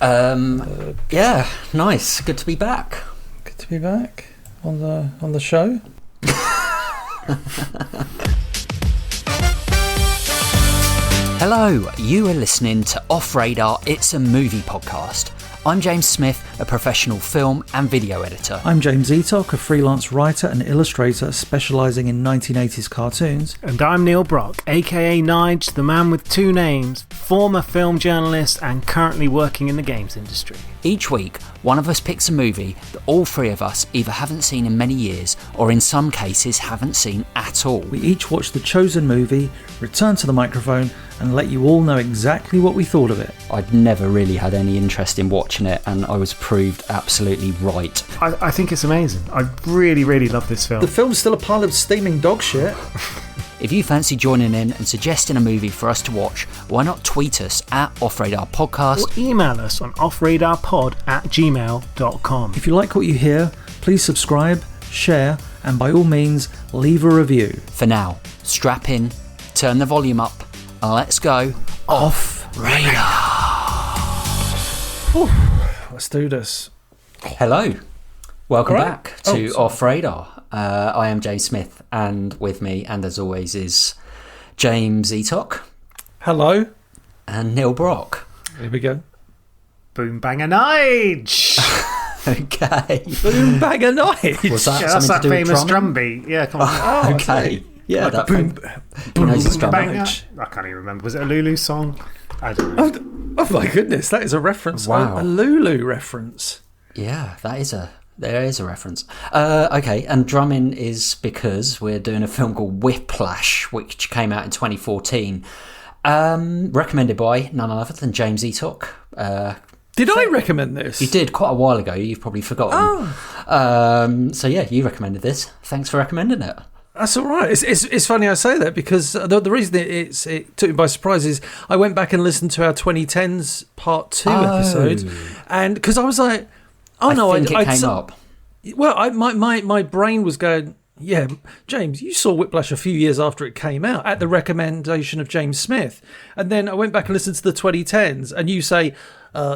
Yeah, nice. Good to be back. Good to be back on the show. Hello, you are listening to Off Radar, It's a Movie podcast. I'm James Smith, a professional film and video editor. I'm James Eatock, a freelance writer and illustrator specialising in 1980s cartoons. And I'm Neil Brock, aka Nige, the man with two names, former film journalist and currently working in the games industry. Each week, one of us picks a movie that all three of us either haven't seen in many years or in some cases haven't seen at all. We each watch the chosen movie, return to the microphone and let you all know exactly what we thought of it. I'd never really had any interest in watching it and I was proved absolutely right. I think it's amazing. I really, really love this film. The film's still a pile of steaming dog shit. If you fancy joining in and suggesting a movie for us to watch, why not tweet us at Off Radar Podcast or email us on offradarpod@gmail.com. If you like what you hear, please subscribe, share, and by all means, leave a review. For now, strap in, turn the volume up, and let's go Off Radar. Let's do this. Hello, welcome Right. back to Off Radar. I am James Smith, and with me, and as always, is James Eatock. Hello. And Neil Brock. Here we go. Boom bang a Nige! Okay. Boom bang a night. Was that That's something that to do with famous drumming? drum beat. Yeah, come on. Oh, Okay. Yeah, Like that boom, he knows his drum. Bang, I can't even remember. Was it a Lulu song? I don't know. Oh my goodness, that is a reference. Wow. A Lulu reference. Yeah, there is a reference. Okay, and drumming is because we're doing a film called Whiplash, which came out in 2014. Recommended by none other than James Eatock. Did I recommend this? You did quite a while ago. You've probably forgotten. So yeah, you recommended this. Thanks for recommending it. That's all right. It's funny I say that because the reason it took me by surprise is I went back and listened to our 2010s Part 2 episode, and because I was like, I think it came up. Well, my brain was going, yeah, James, you saw Whiplash a few years after it came out at the recommendation of James Smith. And then I went back and listened to the 2010s and you say,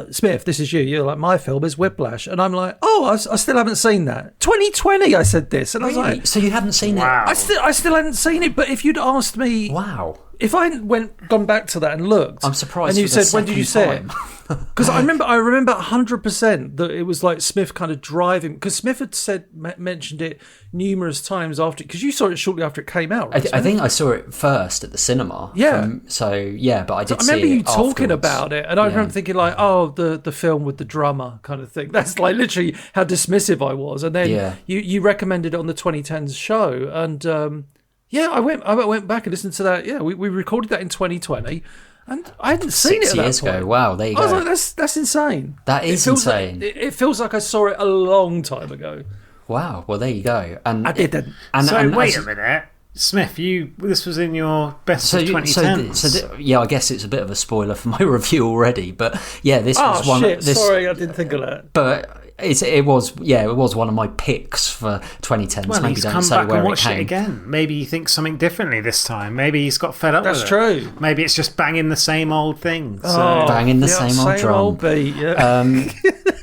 Smith, this is you. You're like, my film is Whiplash. And I'm like, oh, I still haven't seen that. 2020, I said this. And I was like, so you hadn't seen it? I still hadn't seen it. But if you'd asked me... Wow. If I gone back to that and looked... I'm surprised. And you for the said, when did you say it? Because I remember 100% that it was like Smith kind of driving, because Smith had mentioned it numerous times after, because you saw it shortly after it came out, right? I think I saw it first at the cinema. Yeah. But I did see it. I remember you talking afterwards. about it, and I remember thinking like, oh, the film with the drummer kind of thing. That's like literally how dismissive I was. And then you recommended it on the 2010s show, and I went back and listened to that. Yeah, we recorded that in 2020. And I hadn't seen it 6 years that point. ago. Wow, there you go. I was like, that's insane. That is insane. It feels like I saw it a long time ago. Wow. Well, there you go. And I didn't. Wait a minute. Smith, this was in your best of 2010s. I guess it's a bit of a spoiler for my review already. But yeah, this was one. Sorry, I didn't think of that. But it was one of my picks for 2010s. Well, Maybe he's don't come say back where and watched it it came. again. Maybe he thinks something differently this time. Maybe he's got fed up with it. That's true. Maybe it's just banging the same old thing. So. Banging the same old drum. Old beat, yeah.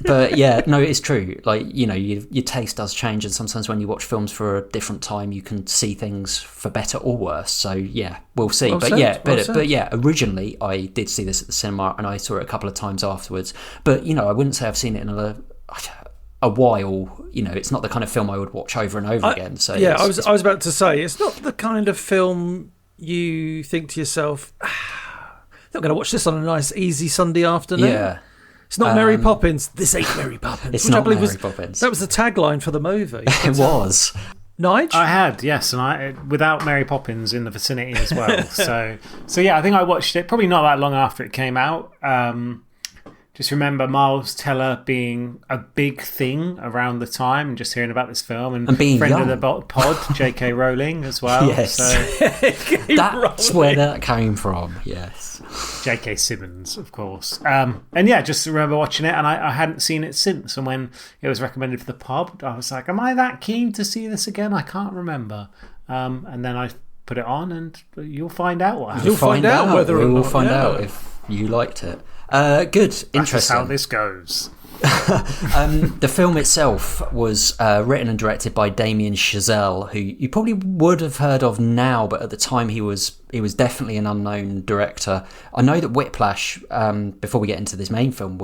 But yeah, no, it's true. Like, you know, your taste does change, and sometimes when you watch films for a different time, you can see things for better or worse. So yeah, we'll see. Originally I did see this at the cinema, and I saw it a couple of times afterwards. But you know, I wouldn't say I've seen it in a while. You know, it's not the kind of film I would watch over and over again. So yeah, I was about to say it's not the kind of film you think to yourself, I'm not going to watch this on a nice easy Sunday afternoon. Yeah. It's not Mary Poppins. This ain't Mary Poppins. It's not Mary Poppins. That was the tagline for the movie. It was. Nige? I had, yes, and I without Mary Poppins in the vicinity as well. so yeah, I think I watched it probably not that long after it came out. Just remember Miles Teller being a big thing around the time, and just hearing about this film, and being friend young. of the pod, J.K. Rowling as well. Yes, so. that's where that came from. Yes, J.K. Simmons, of course. And yeah, just remember watching it, and I hadn't seen it since. And when it was recommended for the pub, I was like, "Am I that keen to see this again?" I can't remember. And then I put it on, and you'll find out what happened. You'll find out whether or not. We will find out if you liked it. Good, interesting. That's how this goes. The film itself was written and directed by Damien Chazelle, who you probably would have heard of now, but at the time he was definitely an unknown director. I know that Whiplash, before we get into this main film,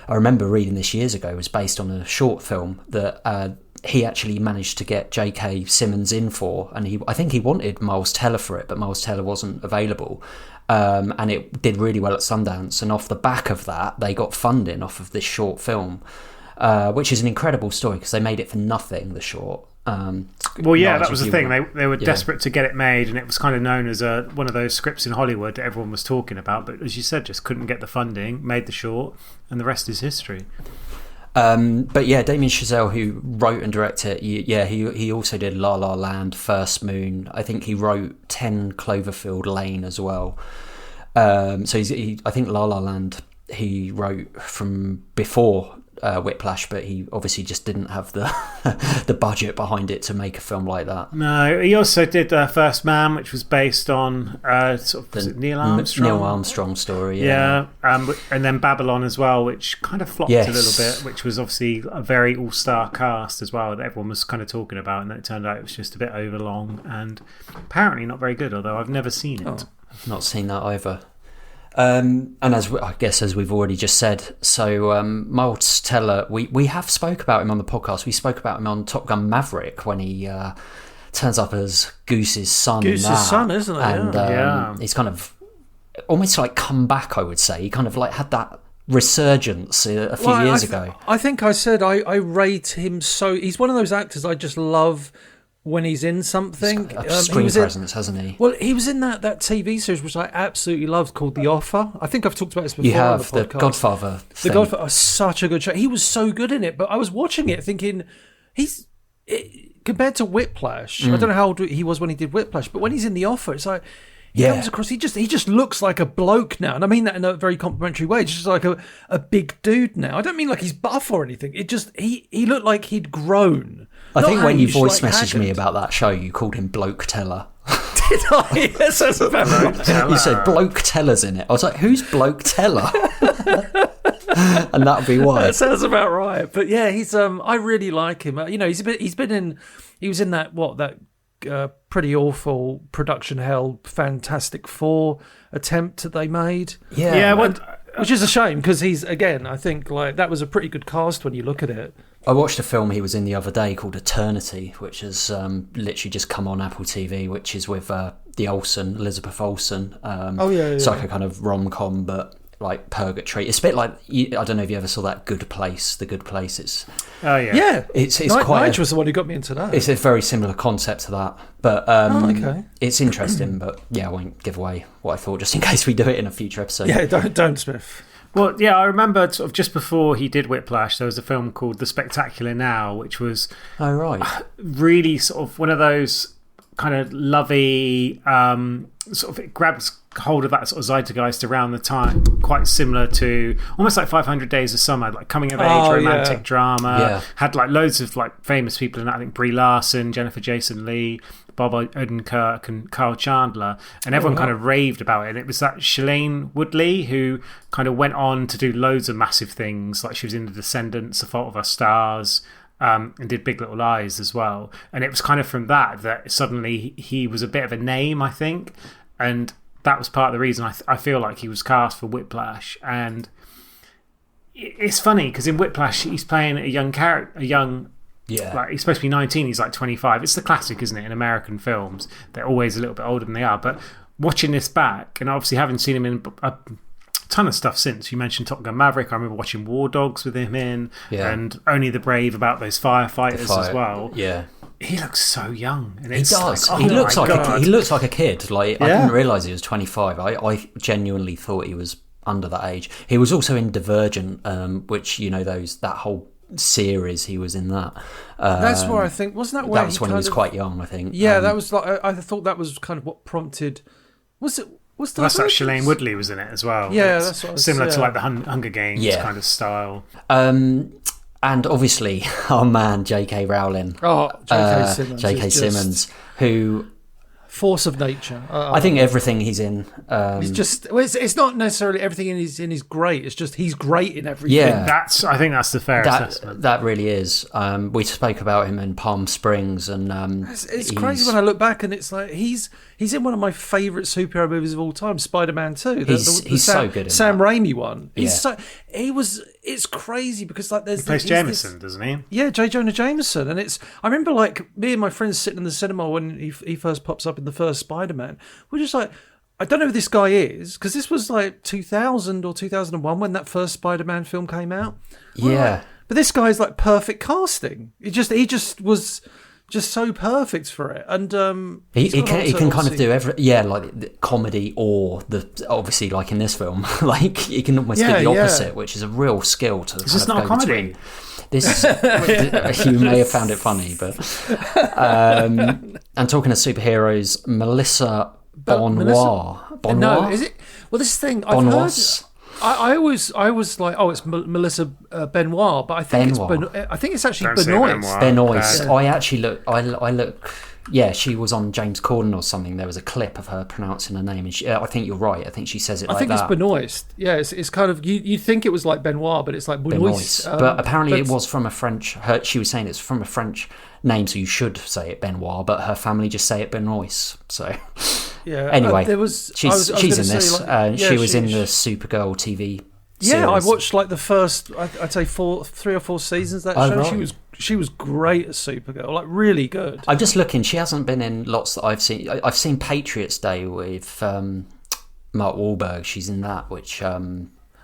I remember reading this years ago, was based on a short film that he actually managed to get J.K. Simmons in for, and I think he wanted Miles Teller for it, but Miles Teller wasn't available. And it did really well at Sundance, and off the back of that they got funding off of this short film, which is an incredible story because they made it for nothing, the short. Well, yeah, that was the thing. They were desperate to get it made, and it was kind of known as one of those scripts in Hollywood that everyone was talking about, but as you said, just couldn't get the funding, made the short, and the rest is history. But yeah, Damien Chazelle, who wrote and directed it, he also did La La Land, First Moon. I think he wrote 10 Cloverfield Lane as well. So I think La La Land he wrote from before Whiplash, but he obviously just didn't have the budget behind it to make a film like that. No, he also did First Man, which was based on Neil Armstrong. Neil Armstrong story, yeah. And then Babylon as well, which kind of flopped a little bit, which was obviously a very all-star cast as well that everyone was kind of talking about, and then it turned out it was just a bit overlong and apparently not very good, although I've never seen it. I've not seen that either. And as we've already just said, so Miles Teller, we have spoke about him on the podcast. We spoke about him on Top Gun Maverick when he turns up as Goose's son. Goose's son, isn't it? And he's kind of almost like come back, I would say. He kind of like had that resurgence a few years ago. I think I said I rate him so... He's one of those actors I just love when he's in something. Screen presence, hasn't he? Well, he was in that TV series which I absolutely loved called The Offer. I think I've talked about this before. You have, on the The Godfather thing. The Godfather, such a good show. He was so good in it, but I was watching it thinking, compared to Whiplash, I don't know how old he was when he did Whiplash, but when he's in The Offer, it's like, he comes across, he just looks like a bloke now, and I mean that in a very complimentary way. He's just like a big dude now. I don't mean like he's buff or anything. It just he looked like he'd grown. I think when you voice messaged me about that show, you called him Bloke Teller. Did I? Yes, that's about right. You said Bloke Teller's in it. I was like, who's Bloke Teller? And that'll be why. That sounds about right. But yeah, he's I really like him. You know, he was in that pretty awful production hell Fantastic Four attempt that they made. Yeah. Which is a shame because he's, again, I think like that was a pretty good cast when you look at it. I watched a film he was in the other day called Eternity, which has literally just come on Apple TV, which is with Elizabeth Olsen. It's like a kind of rom-com, but like purgatory. It's a bit like, I don't know if you ever saw that Good Place, The Good Place. It's Nige was the one who got me into that. It's a very similar concept to that, but it's interesting. But yeah, I won't give away what I thought just in case we do it in a future episode. Yeah, don't, Smith. Well, yeah, I remember sort of just before he did Whiplash, there was a film called The Spectacular Now, which was really sort of one of those kind of lovey, sort of it grabs hold of that sort of zeitgeist around the time, quite similar to almost like 500 Days of Summer, like coming of age romantic drama. Had like loads of like famous people in that. I think Brie Larson, Jennifer Jason Leigh, Bob Odenkirk, and Kyle Chandler, and everyone kind of raved about it. And it was that Shailene Woodley who kind of went on to do loads of massive things, like she was in The Descendants, The Fault of Our Stars, and did Big Little Lies as well. And it was kind of from that suddenly he was a bit of a name, I think, and that was part of the reason I feel like he was cast for Whiplash. And it's funny because in Whiplash he's playing a young character, like he's supposed to be 19, he's like 25. It's the classic, isn't it, in American films? They're always a little bit older than they are. But watching this back, and obviously having seen him in a ton of stuff since, you mentioned Top Gun Maverick, I remember watching War Dogs with him in, and Only the Brave about those firefighters as well. Yeah. He looks so young. And he does. Like, he looks like a kid. Like I didn't realise he was 25. I genuinely thought he was under that age. He was also in Divergent, which, you know, that whole series, he was in that. That's where I think, wasn't that where that was when he was quite young, I think. Yeah, that was like, I thought that was kind of what prompted. That's like Shailene Woodley was in it as well. Yeah, that's what similar to like the Hunger Games kind of style. And obviously, our man J.K. Rowling. J.K. Simmons. J.K. Simmons, who Force of nature. I think everything he's in. He's just. Well, it's not necessarily everything in is great. It's just he's great in everything. Yeah, I think that's the fair assessment. That really is. We spoke about him in Palm Springs, and it's crazy when I look back, and it's like he's in one of my favourite superhero movies of all time, Spider-Man 2. He's so good in Sam that. Raimi one. It's crazy because like he plays Jameson, doesn't he? Yeah, J. Jonah Jameson, and I remember like me and my friends sitting in the cinema when he first pops up in the first Spider-Man. We're just like, I don't know who this guy is, because this was like 2000 or 2001 when that first Spider-Man film came out. Yeah, but this guy's like perfect casting. He just was just so perfect for it, and he can kind of do like the comedy or obviously like in this film, like he can almost do the opposite, which is a real skill to. Is this not a comedy? Between. This you may have found it funny, but and talking of superheroes, Melissa Benoist. No, is it? Well, this thing I've heard. I always like, oh, it's Melissa Benoist, but I think it's actually Benoist. Benoist. I actually look. I look. Yeah, she was on James Corden or something. There was a clip of her pronouncing her name, and I think you're right. I think she says it. I think it's Benoist. Yeah, it's kind of you think it was like Benoist, but it's like Benoist. But apparently it was from a French. She was saying it's from a French name, so you should say it Benoist, but her family just say it Benoist. So. Yeah. Anyway, she's in this. She was in the Supergirl TV series. Yeah, I watched like the first, I'd say 3 or 4 seasons of that show. Right. She was great as Supergirl, like really good. I'm just looking. She hasn't been in lots that I've seen. I've seen Patriots Day with Mark Wahlberg. She's in that, which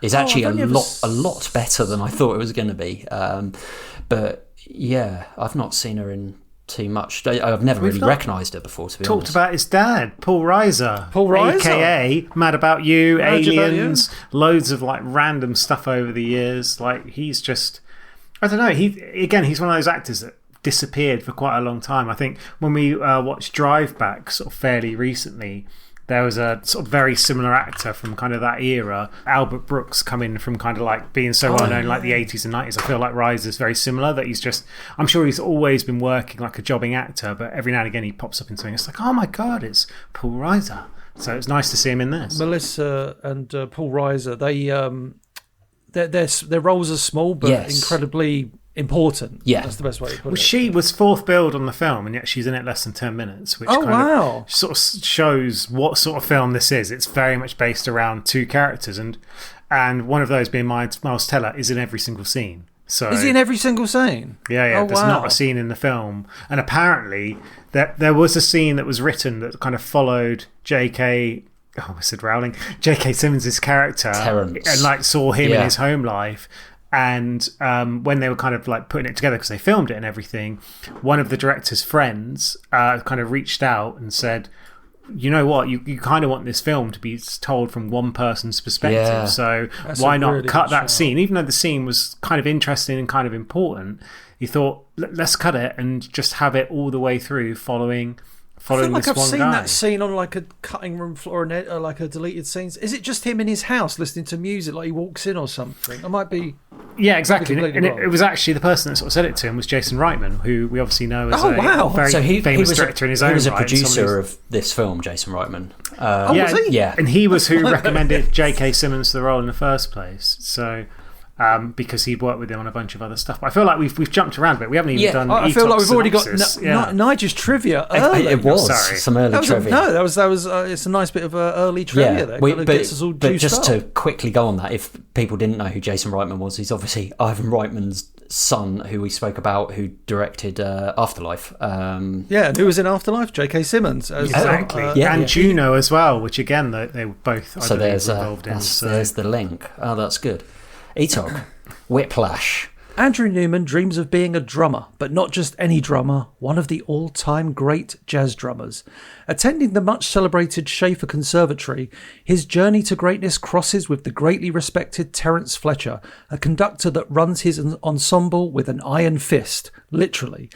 is actually a lot better than I thought it was going to be. But yeah, I've not seen her in too much. I've never really recognised her before, to be honest. Talked about his dad, Paul Reiser, aka Mad About You, Aliens, loads of like random stuff over the years. Like he's just, I don't know. He's one of those actors that disappeared for quite a long time. I think when we watched Drive Back sort of fairly recently, there was a sort of very similar actor from kind of that era, Albert Brooks, coming from kind of like being so well known like the 80s and 90s. I feel like Reiser's very similar, that I'm sure he's always been working like a jobbing actor, but every now and again he pops up in something. It's like, oh my God, it's Paul Reiser. So it's nice to see him in this. Melissa and Paul Reiser, their roles are small but incredibly important. Yeah, that's the best way to put it. She was 4th billed on the film, and yet she's in it less than 10 minutes, which sort of shows what sort of film this is. It's very much based around 2 characters, and one of those being Miles Teller is in every single scene. So is he in every single scene? Yeah. There's not a scene in the film, and apparently there was a scene that was written that kind of followed J.K. Simmons' character, Terrence, and like saw him in his home life. And when they were kind of like putting it together, because they filmed it and everything, one of the director's friends kind of reached out and said, you know what, you kind of want this film to be told from one person's perspective, so why not really cut that scene? Even though the scene was kind of interesting and kind of important, he thought, let's cut it and just have it all the way through following I feel like this I've one seen guy. that scene on like a cutting room floor or like a deleted scenes. Is it just him in his house listening to music, like he walks in or something? I might be. Yeah, exactly. And it was actually the person that sort of said it to him was Jason Reitman, who we obviously know as a very famous director in his own right. He was a producer of this film, Jason Reitman. Was he? Yeah. And he was who recommended J.K. Simmons for the role in the first place. So. Because he'd worked with him on a bunch of other stuff. But I feel like we've jumped around a bit. We haven't even done. I feel like we've already got Nige's trivia early. It was some early trivia. That was. It's a nice bit of early trivia there. Gets us all but just up. to quickly go on that, if people didn't know who Jason Reitman was, he's obviously Ivan Reitman's son, who we spoke about, who directed Afterlife. And who was in Afterlife? J.K. Simmons. Exactly. And Juno as well, which again they were both involved in. There's the link. Oh, that's good. Etok, Whiplash. Andrew Newman dreams of being a drummer, but not just any drummer, one of the all-time great jazz drummers. Attending the much-celebrated Schaefer Conservatory, his journey to greatness crosses with the greatly respected Terence Fletcher, a conductor that runs his ensemble with an iron fist, literally.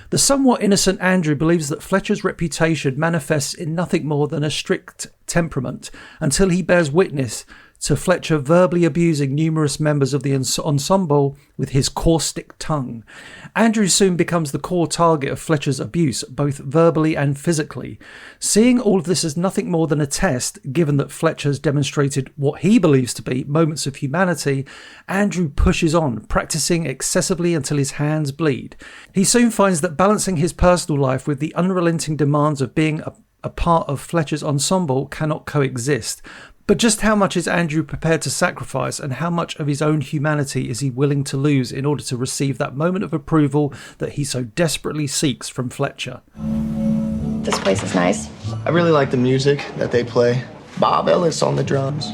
The somewhat innocent Andrew believes that Fletcher's reputation manifests in nothing more than a strict temperament until he bears witness to Fletcher verbally abusing numerous members of the ensemble with his caustic tongue. Andrew soon becomes the core target of Fletcher's abuse, both verbally and physically. Seeing all of this as nothing more than a test, given that Fletcher's demonstrated what he believes to be moments of humanity, Andrew pushes on, practicing excessively until his hands bleed. He soon finds that balancing his personal life with the unrelenting demands of being a part of Fletcher's ensemble cannot coexist. But just how much is Andrew prepared to sacrifice, and how much of his own humanity is he willing to lose in order to receive that moment of approval that he so desperately seeks from Fletcher? This place is nice. I really like the music that they play. Bob Ellis on the drums.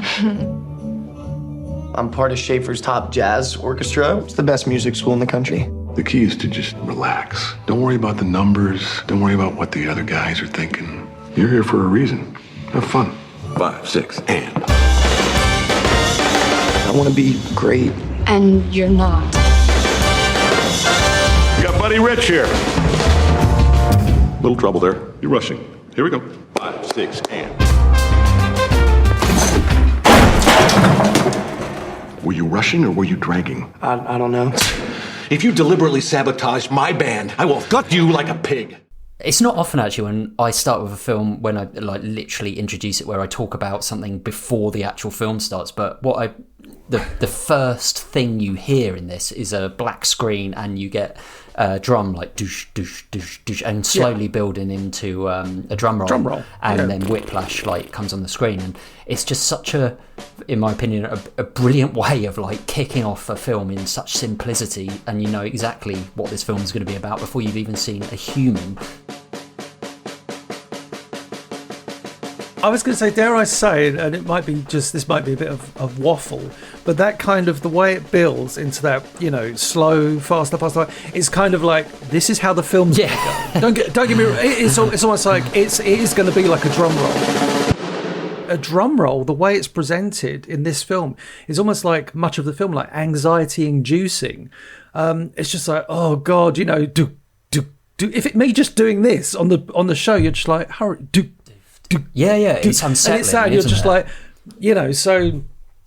I'm part of Schaefer's top jazz orchestra. It's the best music school in the country. The key is to just relax. Don't worry about the numbers. Don't worry about what the other guys are thinking. You're here for a reason. Have fun. 5, 6, and. I want to be great. And you're not. We got Buddy Rich here. Little trouble there. You're rushing. Here we go. 5, 6, and. Were you rushing or were you dragging? I don't know. If you deliberately sabotage my band, I will gut you like a pig. It's not often, actually, when I start with a film, when I literally introduce it, where I talk about something before the actual film starts. But the first thing you hear in this is a black screen, and you get a drum like doosh, doosh, doosh, doosh, and slowly building into a drum roll. And then Whiplash comes on the screen, and it's just such a, in my opinion, a brilliant way of kicking off a film in such simplicity, and you know exactly what this film is going to be about before you've even seen a human. I was going to say, dare I say, and it might be this might be a bit of waffle, but that kind of, the way it builds into that, slow, faster, it's kind of like, this is how the film's going to go. Don't get me wrong, it's almost like it is going to be like a drum roll. A drum roll, the way it's presented in this film, is almost like much of the film, like anxiety-inducing. It's just like, oh God, do. If it me just doing this on the show, you're just like, hurry, it's unsettling. And it's sad. You're just like, so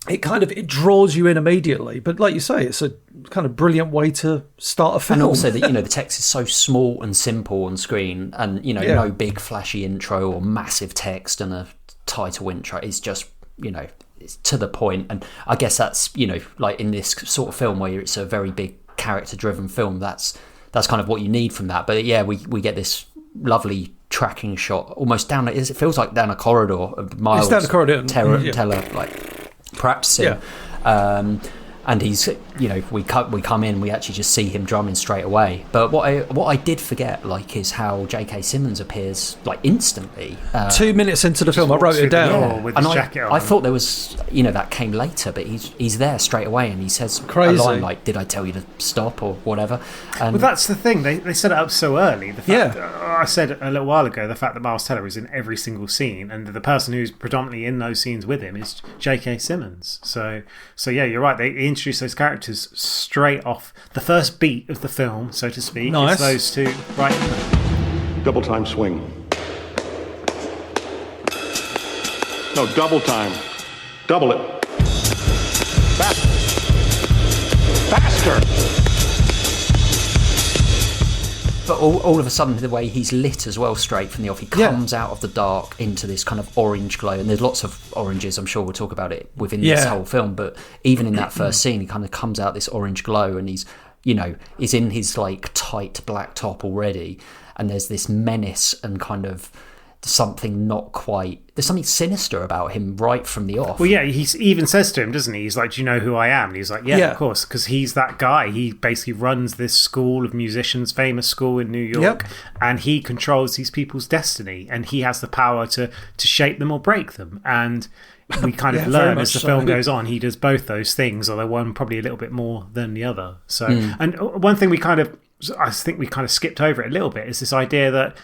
it draws you in immediately. But like you say, it's a kind of brilliant way to start a film. And also that the text is so small and simple on screen, and no big flashy intro or massive text and a title intro. It's just it's to the point. And I guess that's like in this sort of film where it's a very big character driven film, that's kind of what you need from that. But we get this lovely tracking shot almost down, it feels like down a corridor of Miles. It's down a corridor. Teller practicing. And he's, we come in, we actually just see him drumming straight away. But what I did forget, is how J.K. Simmons appears instantly. 2 minutes into the film, I wrote it down. With his jacket on. I thought there was, that came later, but he's there straight away, and he says Crazy. a line like, "Did I tell you to stop?" or whatever. And well, that's the thing. They set it up so early. The fact that, I said a little while ago, the fact that Miles Teller is in every single scene, and the person who's predominantly in those scenes with him is J.K. Simmons. So yeah, you're right. They introduce those characters straight off the first beat of the film, so to speak. Nice. It's those two right in there. Double time swing. No, double time. Double it. Faster. Faster. But all of a sudden, the way he's lit as well, straight from the off, he comes out of the dark into this kind of orange glow. And there's lots of oranges, I'm sure we'll talk about it within this whole film. But even in that first scene, he kind of comes out this orange glow, and he's in his tight black top already. And there's this menace and kind of something not quite, there's something sinister about him right from the off. Well, yeah, he even says to him, doesn't he? He's like, "Do you know who I am?" And he's like, yeah. Of course, because he's that guy. He basically runs this school of musicians, famous school in New York, and he controls these people's destiny, and he has the power to shape them or break them. And we kind of learn as the film goes on, he does both those things, although one probably a little bit more than the other. So, and one thing I think we kind of skipped over it a little bit, is this idea that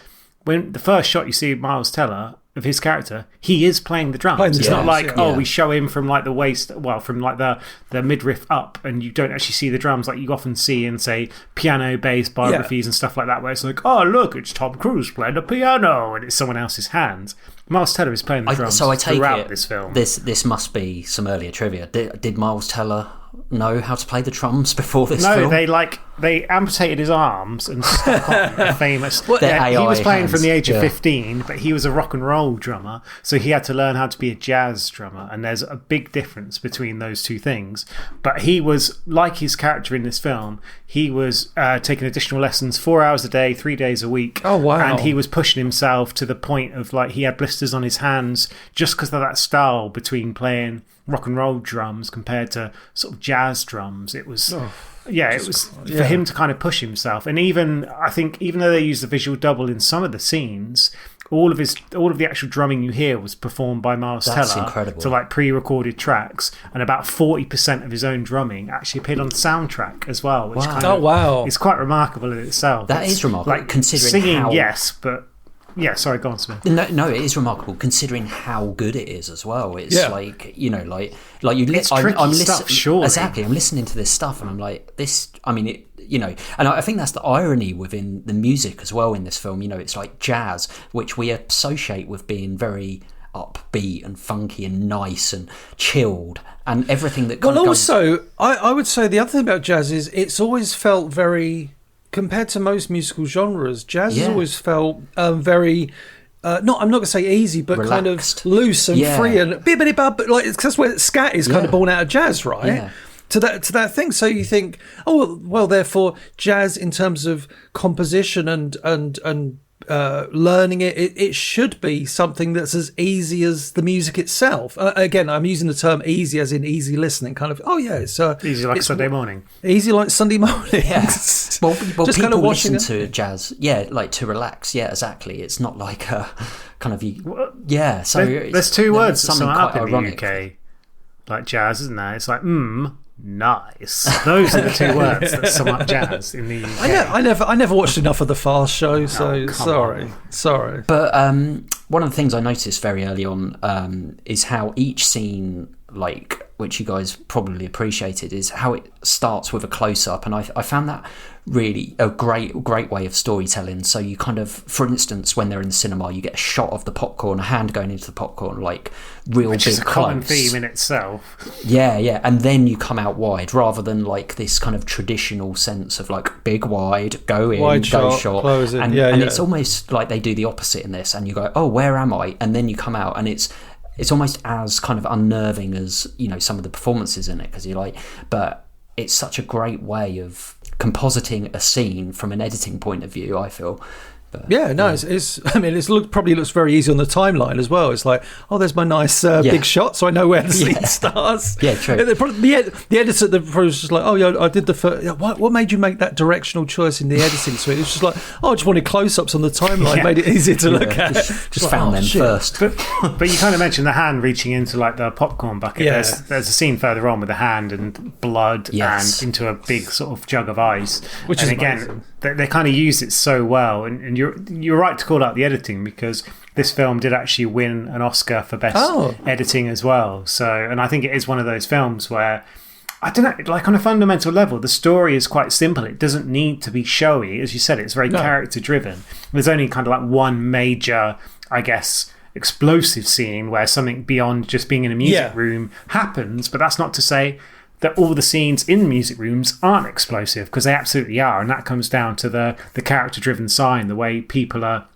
when the first shot you see Miles Teller, of his character, he is playing the drums. It's not like, we show him from like the waist, from like the midriff up, and you don't actually see the drums like you often see in, say, piano based biographies and stuff like that, where it's like, oh, look, it's Tom Cruise playing the piano, and it's someone else's hands. Miles Teller is playing the drums throughout this film. This must be some earlier trivia. Did Miles Teller know how to play the drums before this film? No, they amputated his arms and stuck on a famous... he was playing hands. From the age of 15, but he was a rock and roll drummer, so he had to learn how to be a jazz drummer, and there's a big difference between those two things. But he was, like his character in this film, he was taking additional lessons 4 hours a day, 3 days a week. Oh, wow. And he was pushing himself to the point of, like, he had blisters on his hands just because of that style between playing rock and roll drums compared to sort of jazz drums. It was... it was for him to kind of push himself. And even, I think, even though they used the visual double in some of the scenes, all of the actual drumming you hear was performed by Miles Teller. Incredible. To like pre-recorded tracks, and about 40% of his own drumming actually appeared on the soundtrack as well, which is quite remarkable in itself. That is remarkable, like, considering singing, how... yes, but... Yeah, sorry, go on, Smith. No, it is remarkable considering how good it is as well. It's like, you know, like you. It's tricky stuff, surely. Exactly. I'm listening to this stuff and I'm like, this. I mean, it. You know, and I think that's the irony within the music as well in this film. You know, it's like jazz, which we associate with being very upbeat and funky and nice and chilled and everything that. Well, also, I would say the other thing about jazz is it's always felt very. Compared to most musical genres, jazz has always felt very, I'm not going to say easy, but relaxed. Kind of loose and free and bibbidi-bub, but like that's where scat is kind of born out of jazz, right? Yeah. To that thing. So you think, oh well, therefore jazz in terms of composition and learning it should be something that's as easy as the music itself. Again, I'm using the term easy as in easy listening, kind of. Oh yeah, it's easy like Sunday morning. Easy like Sunday morning. Yeah. Well, just people kind of listen to jazz, like to relax. Yeah, exactly. It's not like a kind of So there's two words that sum up in the UK, like jazz, isn't there? It's like nice. Those are the two words that sum up jazz in the UK. I never watched enough of the Fast Show, so sorry. But one of the things I noticed very early on is how each scene, like, which you guys probably appreciated, is how it starts with a close-up, and I found that really a great way of storytelling. So you kind of, for instance, when they're in the cinema, you get a shot of the popcorn, a hand going into the popcorn, like real which big is a close. common theme in itself. Yeah, and then you come out wide, rather than like this kind of traditional sense of like big wide, go in, wide go shot, close it. and it's almost like they do the opposite in this, and you go, oh, where am I? And then you come out, and it's almost as kind of unnerving as, you know, some of the performances in it, because you're like, but it's such a great way of compositing a scene from an editing point of view, I feel. But, it's I mean, probably looks very easy on the timeline as well. It's like, oh, there's my nice big shot, so I know where the scene starts. Yeah, true. The editor, the was just like, oh yeah, I did the first. What made you make that directional choice in the editing suite? It's just like, oh, I just wanted close-ups on the timeline, made it easier to look at. Just found them first. But you kind of mentioned the hand reaching into like the popcorn bucket. Yeah. There's a scene further on with the hand and blood and into a big sort of jug of ice, which is again. Amazing. They kind of use it so well, and you're right to call out the editing, because this film did actually win an Oscar for best editing as well. So, and I think it is one of those films where, I don't know, like on a fundamental level, the story is quite simple. It doesn't need to be showy, as you said. It's very character driven. There's only kind of like one major, I guess, explosive scene where something beyond just being in a music room happens, but that's not to say that all the scenes in music rooms aren't explosive, because they absolutely are, and that comes down to the character-driven sign, the way people are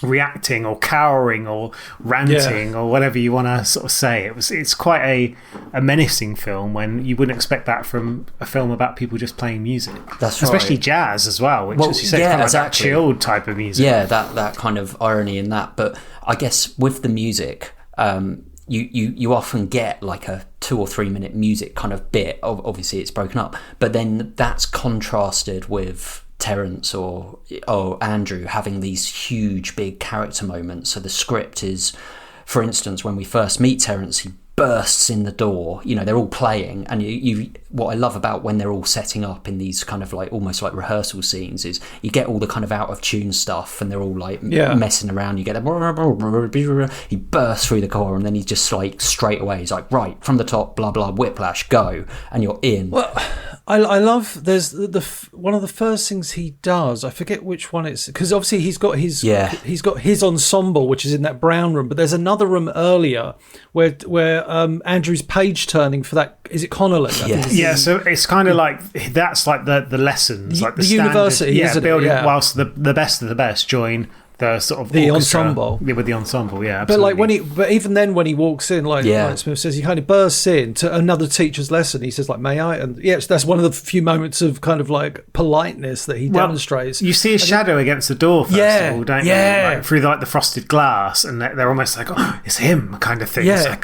reacting or cowering or ranting or whatever you want to sort of say. It's quite a menacing film, when you wouldn't expect that from a film about people just playing music. That's especially jazz as well, which, as you said, kind of like that chilled type of music. Yeah, that kind of irony in that. But I guess with the music, you often get like a 2 or 3 minute music kind of bit. Obviously it's broken up, but then that's contrasted with Terence or Andrew having these huge big character moments. So the script is, for instance, when we first meet Terence, he bursts in the door. You know, they're all playing, and you what I love about when they're all setting up in these kind of like almost like rehearsal scenes is you get all the kind of out of tune stuff, and they're all like messing around. You get he bursts through the core, and then he's just like straight away he's like, right from the top, blah blah, Whiplash, go, and you're in. Well, I love there's the one of the first things he does. I forget which one it's, because obviously he's got his ensemble, which is in that brown room, but there's another room earlier where Andrew's page turning for that. Is it Connolly? Yeah, so it's kind of like that's like the lessons, like the university, isn't building, it? Yeah. Whilst the best of the best join the sort of the orchestra, ensemble. Yeah, with the ensemble, yeah, absolutely. But like but even then when he walks in, like Smith says, he kind of bursts in to another teacher's lesson. He says like, "May I?" And yes, that's one of the few moments of kind of like politeness that he demonstrates. You see a shadow against the door first of all, don't you? Like, through like the frosted glass, and they're almost like, "Oh, it's him," kind of thing. Yeah,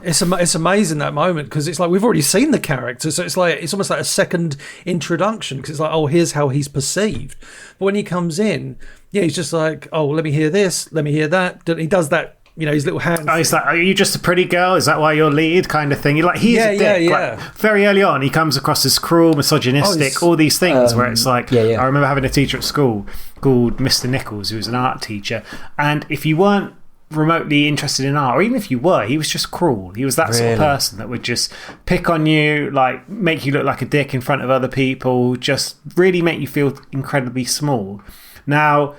it's like, it's amazing that moment, because it's like we've already seen the character, so it's almost like a second introduction, because it's like, oh, here's how he's perceived. But when he comes in, he's just like, oh, let me hear this, let me hear that. He does that, his little hand. Oh, he's like, are you just a pretty girl? Is that why you're lead? Kind of thing. You're like, he's a dick. Like, very early on, he comes across as cruel, misogynistic, all these things where it's like, I remember having a teacher at school called Mr. Nichols, who was an art teacher, and if you weren't remotely interested in art, or even if you were, he was just cruel. He was that sort of person that would just pick on you, like make you look like a dick in front of other people, just really make you feel incredibly small. Now,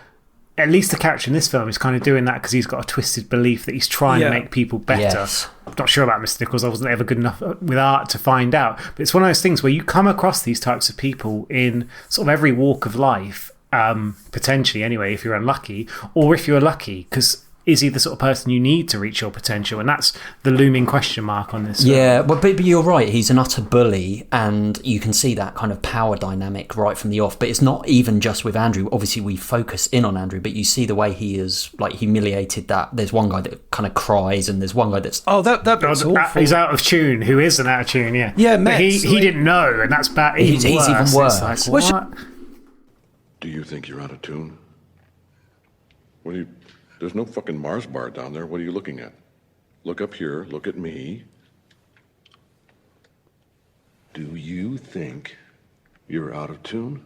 at least the character in this film is kind of doing that because he's got a twisted belief that he's trying to make people better. Yes. I'm not sure about Mr. Nichols. I wasn't ever good enough with art to find out. But it's one of those things where you come across these types of people in sort of every walk of life, potentially anyway, if you're unlucky, or if you're lucky, because is he the sort of person you need to reach your potential? And that's the looming question mark on this film. Yeah, but you're right. He's an utter bully, and you can see that kind of power dynamic right from the off. But it's not even just with Andrew. Obviously, we focus in on Andrew, but you see the way he is like humiliated. That there's one guy that kind of cries, and there's one guy that's that's awful. He's out of tune. Who isn't out of tune? Yeah, But he didn't know, and that's bad. He's even worse. Like, what? Do you think you're out of tune? What do you? There's no fucking Mars bar down there. What are you looking at? Look up here. Look at me. Do you think you're out of tune?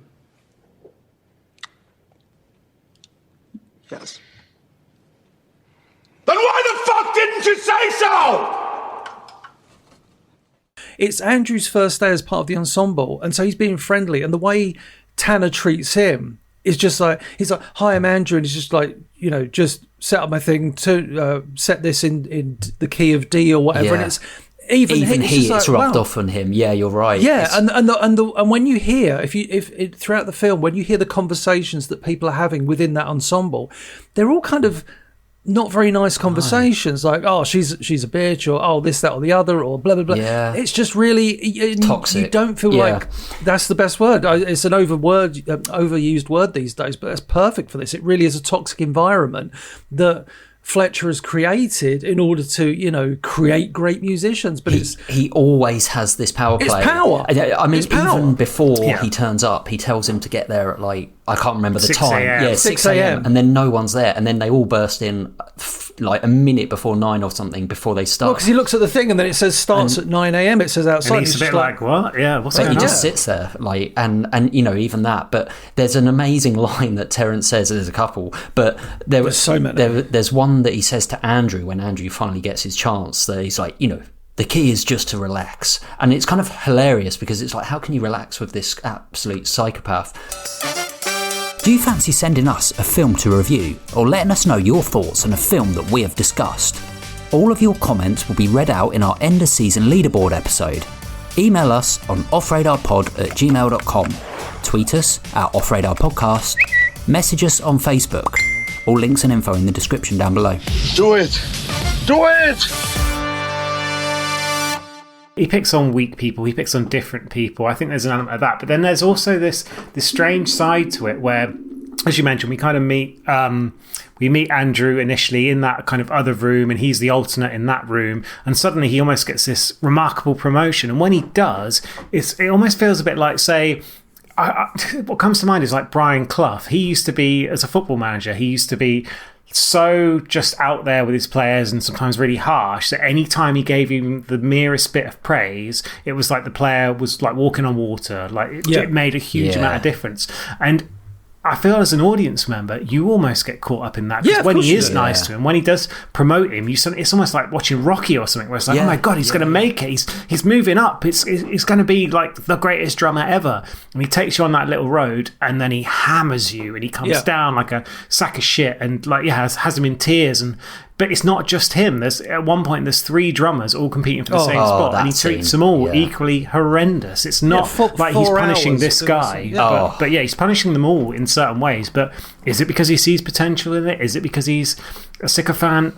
Yes. Then why the fuck didn't you say so? It's Andrew's first day as part of the ensemble, and so he's being friendly, and the way Tanner treats him is just like, he's like, hi, I'm Andrew, and he's just like, just set up my thing to set this in the key of D or whatever, and it's even it's rubbed off on him. Yeah, you're right. Yeah, and when you hear if throughout the film, when you hear the conversations that people are having within that ensemble, they're all kind of not very nice conversations, like, oh, she's a bitch, or oh, this, that, or the other, or blah blah blah. Yeah. It's just really toxic. You don't feel like that's the best word. It's an overused word these days, but that's perfect for this. It really is a toxic environment that Fletcher has created in order to, create great musicians. But he always has this power play. It's power. I mean, even before he turns up, he tells him to get there at like, I can't remember the time. Yeah, 6 a.m. And then no one's there. And then they all burst in like a minute before 9 or something before they start. Well, because he looks at the thing and then it says starts at 9 a.m. It says outside. And he's a bit like, what? Yeah, what's going on? He just sits there, like, and even that. But there's an amazing line that Terence says. There's a couple, but there's so many. There's one that he says to Andrew when Andrew finally gets his chance. That he's like, the key is just to relax. And it's kind of hilarious because it's like, how can you relax with this absolute psychopath? Do you fancy sending us a film to review, or letting us know your thoughts on a film that we have discussed? All of your comments will be read out in our end of season leaderboard episode. Email us on offradarpod@gmail.com, tweet us at offradarpodcast, message us on Facebook. All links and info in the description down below. Do it! Do it! He picks on weak people. He picks on different people. I think there's an element of that. But then there's also this strange side to it where, as you mentioned, we kind of meet Andrew initially in that kind of other room, and he's the alternate in that room. And suddenly he almost gets this remarkable promotion. And when he does, it almost feels a bit like, say, what comes to mind is like Brian Clough. He used to be, as a football manager, he used to be so just out there with his players and sometimes really harsh that any time he gave him the merest bit of praise, it was like the player was like walking on water. Like it made a huge amount of difference. And I feel as an audience member, you almost get caught up in that. Because when he is nice to him, when he does promote him, it's almost like watching Rocky or something, where it's like, oh my God, he's going to make it. He's moving up. It's going to be like the greatest drummer ever. And he takes you on that little road, and then he hammers you, and he comes down like a sack of shit, and like has him in tears. But it's not just him. At one point, there's 3 drummers all competing for the same spot, and he treats them all equally horrendous. It's not like he's punishing this guy, but he's punishing them all in certain ways. But is it because he sees potential in it? Is it because he's a sycophant?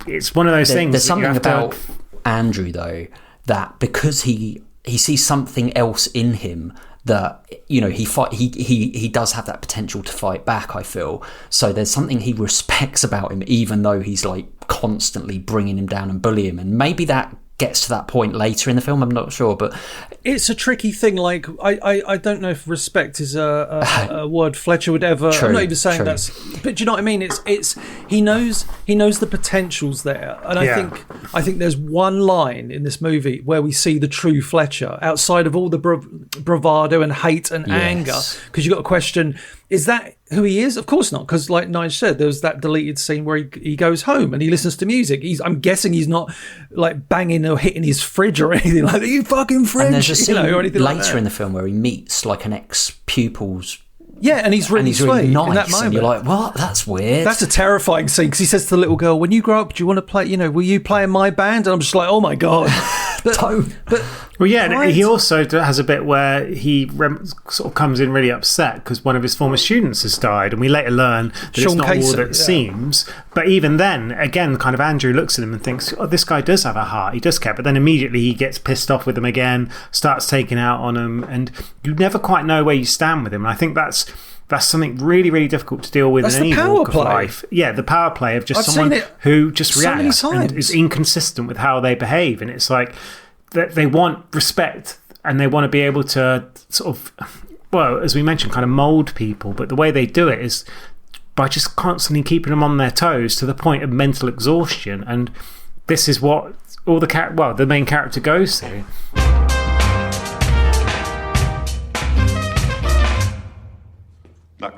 It's one of those things. There's something about Andrew, though, that because he sees something else in him, that he does have that potential to fight back, I feel. So there's something he respects about him, even though he's like constantly bringing him down and bullying him. And maybe that gets to that point later in the film, I'm not sure, but it's a tricky thing. Like I don't know if respect is a word Fletcher would ever. I'm not even saying that's, but do you know what I mean? It's he knows the potentials there, and I think there's one line in this movie where we see the true Fletcher outside of all the bravado and hate and anger, because you've got to question, is that who he is? Of course not, because like Nige said, there was that deleted scene where he goes home and he listens to music. I'm guessing he's not like banging or hitting his fridge or anything like that. You fucking fridge. And there's a scene later like in the film where he meets like an ex-pupil's. Yeah, and he's really really nice. In that moment. And you're like, what? That's weird. That's a terrifying scene, because he says to the little girl, when you grow up, do you want to play, will you play in my band? And I'm just like, oh my God. He also has a bit where he sort of comes in really upset because one of his former students has died, and we later learn that it's not all that it seems. But even then, again, kind of Andrew looks at him and thinks, oh, this guy does have a heart, he does care. But then immediately he gets pissed off with him again, starts taking out on him, and you never quite know where you stand with him. And I think that's something really, really difficult to deal with in any walk of life. Yeah, the power play of just someone who just reacts and is inconsistent with how they behave. And it's like they want respect and they want to be able to sort of, well, as we mentioned, kind of mould people. But the way they do it is by just constantly keeping them on their toes to the point of mental exhaustion. And this is what all the main character goes through.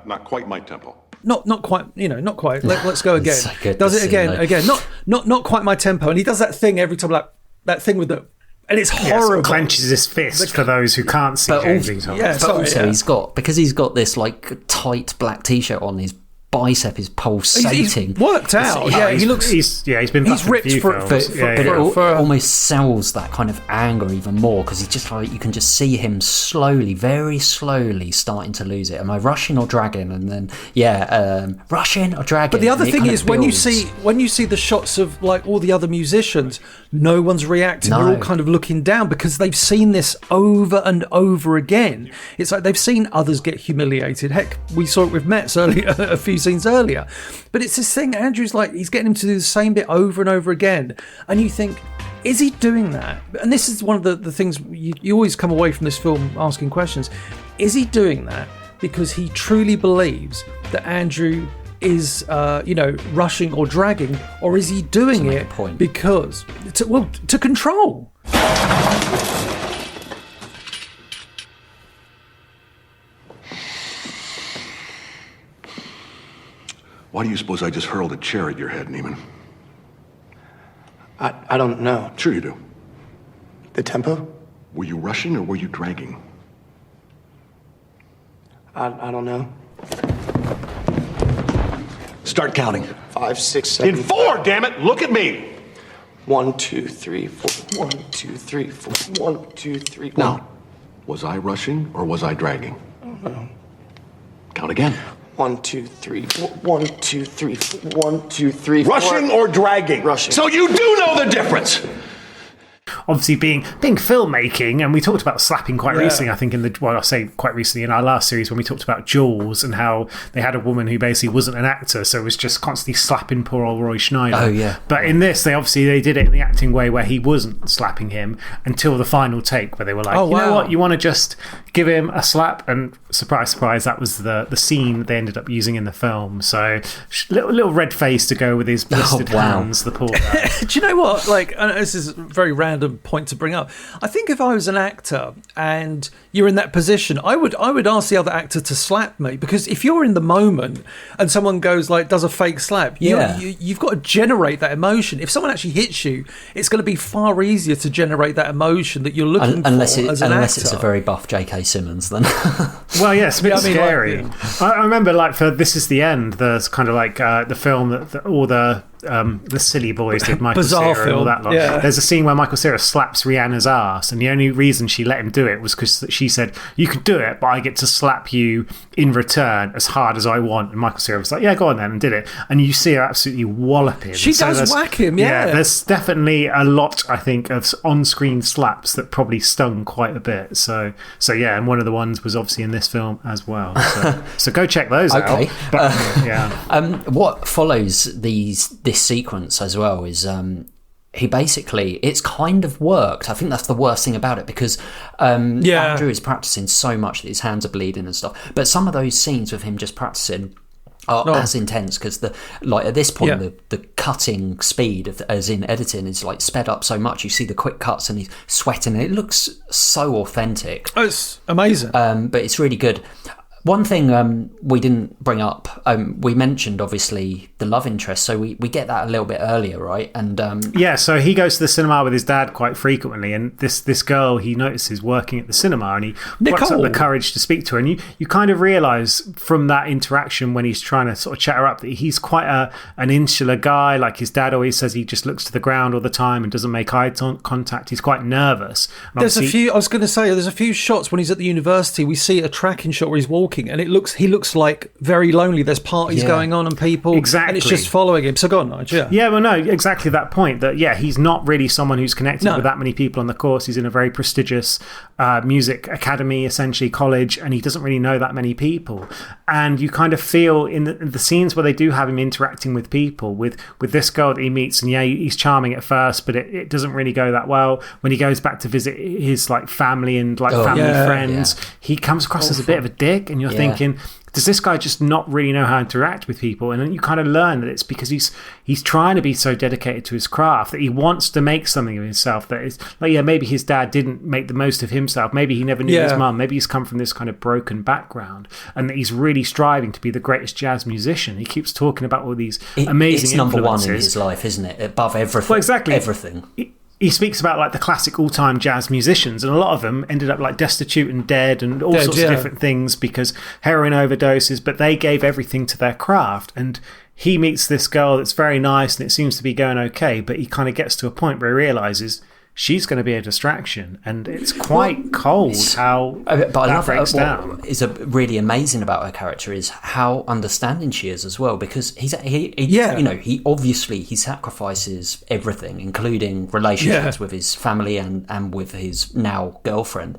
Not quite my tempo. Not quite, not quite. Let's go again. So good does it again, though. again. Not quite my tempo. And he does that thing every time, like that thing with the, and it's horrible. Clenches his fist for those who can't see James. Also, he's got this like tight black t-shirt on, his bicep is pulsating. He's worked out. He's ripped but it almost sells that kind of anger even more, because he's just like, you can just see him very slowly starting to lose it. Am I rushing or dragging? And then rushing or dragging. But the other thing is, when you see the shots of like all the other musicians, no one's reacting. They're all kind of looking down because they've seen this over and over again. It's like they've seen others get humiliated. Heck, we saw it with Metz earlier, a few scenes earlier. But it's this thing, Andrew's like, he's getting him to do the same bit over and over again, and you think, is he doing that? And this is one of the things you always come away from this film asking questions. Is he doing that because he truly believes that Andrew is rushing or dragging, or is he doing it because to control? Why do you suppose I just hurled a chair at your head, Neiman? I don't know. Sure you do. The tempo? Were you rushing or were you dragging? I don't know. Start counting. 5, 6, 7. In 4, damn it! Look at me! 1, 2, 3, 4. 1, 2, 3, 4. 1, 2, 3. Now, was I rushing or was I dragging? I don't know. Count again. 1, 2, 3, 4. 1, 2, 3, 4. 1, 2, 3, 4. Rushing or dragging? Rushing. So you do know the difference! obviously being filmmaking, and we talked about slapping quite recently, I think I say quite recently in our last series when we talked about Jaws and how they had a woman who basically wasn't an actor, so was just constantly slapping poor old Roy Schneider. Oh yeah. But in this, they did it in the acting way where he wasn't slapping him until the final take, where they were like, you know what, you want to just give him a slap, and surprise, surprise, that was the scene they ended up using in the film. So little red face to go with his blistered hands, the poor guy. Do you know what? Like, this is a very random point to bring up. I think if I was an actor and you're in that position, I would ask the other actor to slap me, because if you're in the moment and someone goes like does a fake slap, you've got to generate that emotion. If someone actually hits you, it's going to be far easier to generate that emotion that you're looking for as an actor. Unless it's a very buff J.K. Simmons, then. Well, yeah, it's a bit scary. I remember, like, for This Is the End, there's kind of like the film that all the silly boys did, Michael Bizarre Cera and all that lot. Yeah. There's a scene where Michael Cera slaps Rihanna's ass, and the only reason she let him do it was because she said, you could do it, but I get to slap you in return as hard as I want. And Michael Cera was like, yeah, go on then, and did it. And you see her absolutely wallop him. She does whack him, yeah. There's definitely a lot, I think, of on-screen slaps that probably stung quite a bit. So yeah, and one of the ones was obviously in this film as well. So go check those out. But, what follows this sequence as well is he basically, it's kind of worked. I think that's the worst thing about it, because Andrew is practicing so much that his hands are bleeding and stuff, but some of those scenes with him just practicing are as intense, because at this point the cutting speed as in editing is like sped up so much. You see the quick cuts and he's sweating, and it looks so authentic. It's amazing. But it's really good. One thing we didn't bring up, we mentioned obviously the love interest, so we get that a little bit earlier, right? And so he goes to the cinema with his dad quite frequently, and this girl he notices working at the cinema, and he works up the courage to speak to her, and you kind of realise from that interaction when he's trying to sort of chat her up that he's quite an insular guy. Like his dad always says, he just looks to the ground all the time and doesn't make eye contact. He's quite nervous. And there's a few shots when he's at the university, we see a tracking shot where he's walking, and he looks like very lonely. There's parties going on and people, and it's just following him. So go on, Nige. Yeah, well, no, exactly that point. That he's not really someone who's connected with that many people on the course. He's in a very prestigious music academy, essentially college, and he doesn't really know that many people. And you kind of feel in the scenes where they do have him interacting with people, with this girl that he meets, and he's charming at first, but it doesn't really go that well. When he goes back to visit his like family and family friends, he comes across as a bit of a dick, and you're thinking, does this guy just not really know how to interact with people? And then you kind of learn that it's because he's trying to be so dedicated to his craft that he wants to make something of himself that is like, maybe his dad didn't make the most of himself, maybe he never knew his mum, maybe he's come from this kind of broken background, and that he's really striving to be the greatest jazz musician. He keeps talking about all these amazing it's number influences. one in his life, isn't it? Above everything. Well, exactly. Everything. He speaks about like the classic all-time jazz musicians, and a lot of them ended up like destitute and dead and all sorts of different things because heroin overdoses, but they gave everything to their craft. And he meets this girl that's very nice and it seems to be going okay, but he kind of gets to a point where he realises she's going to be a distraction, and it's quite cold how that breaks down. What is really amazing about her character is how understanding she is as well, because he obviously he sacrifices everything, including relationships with his family and with his now girlfriend.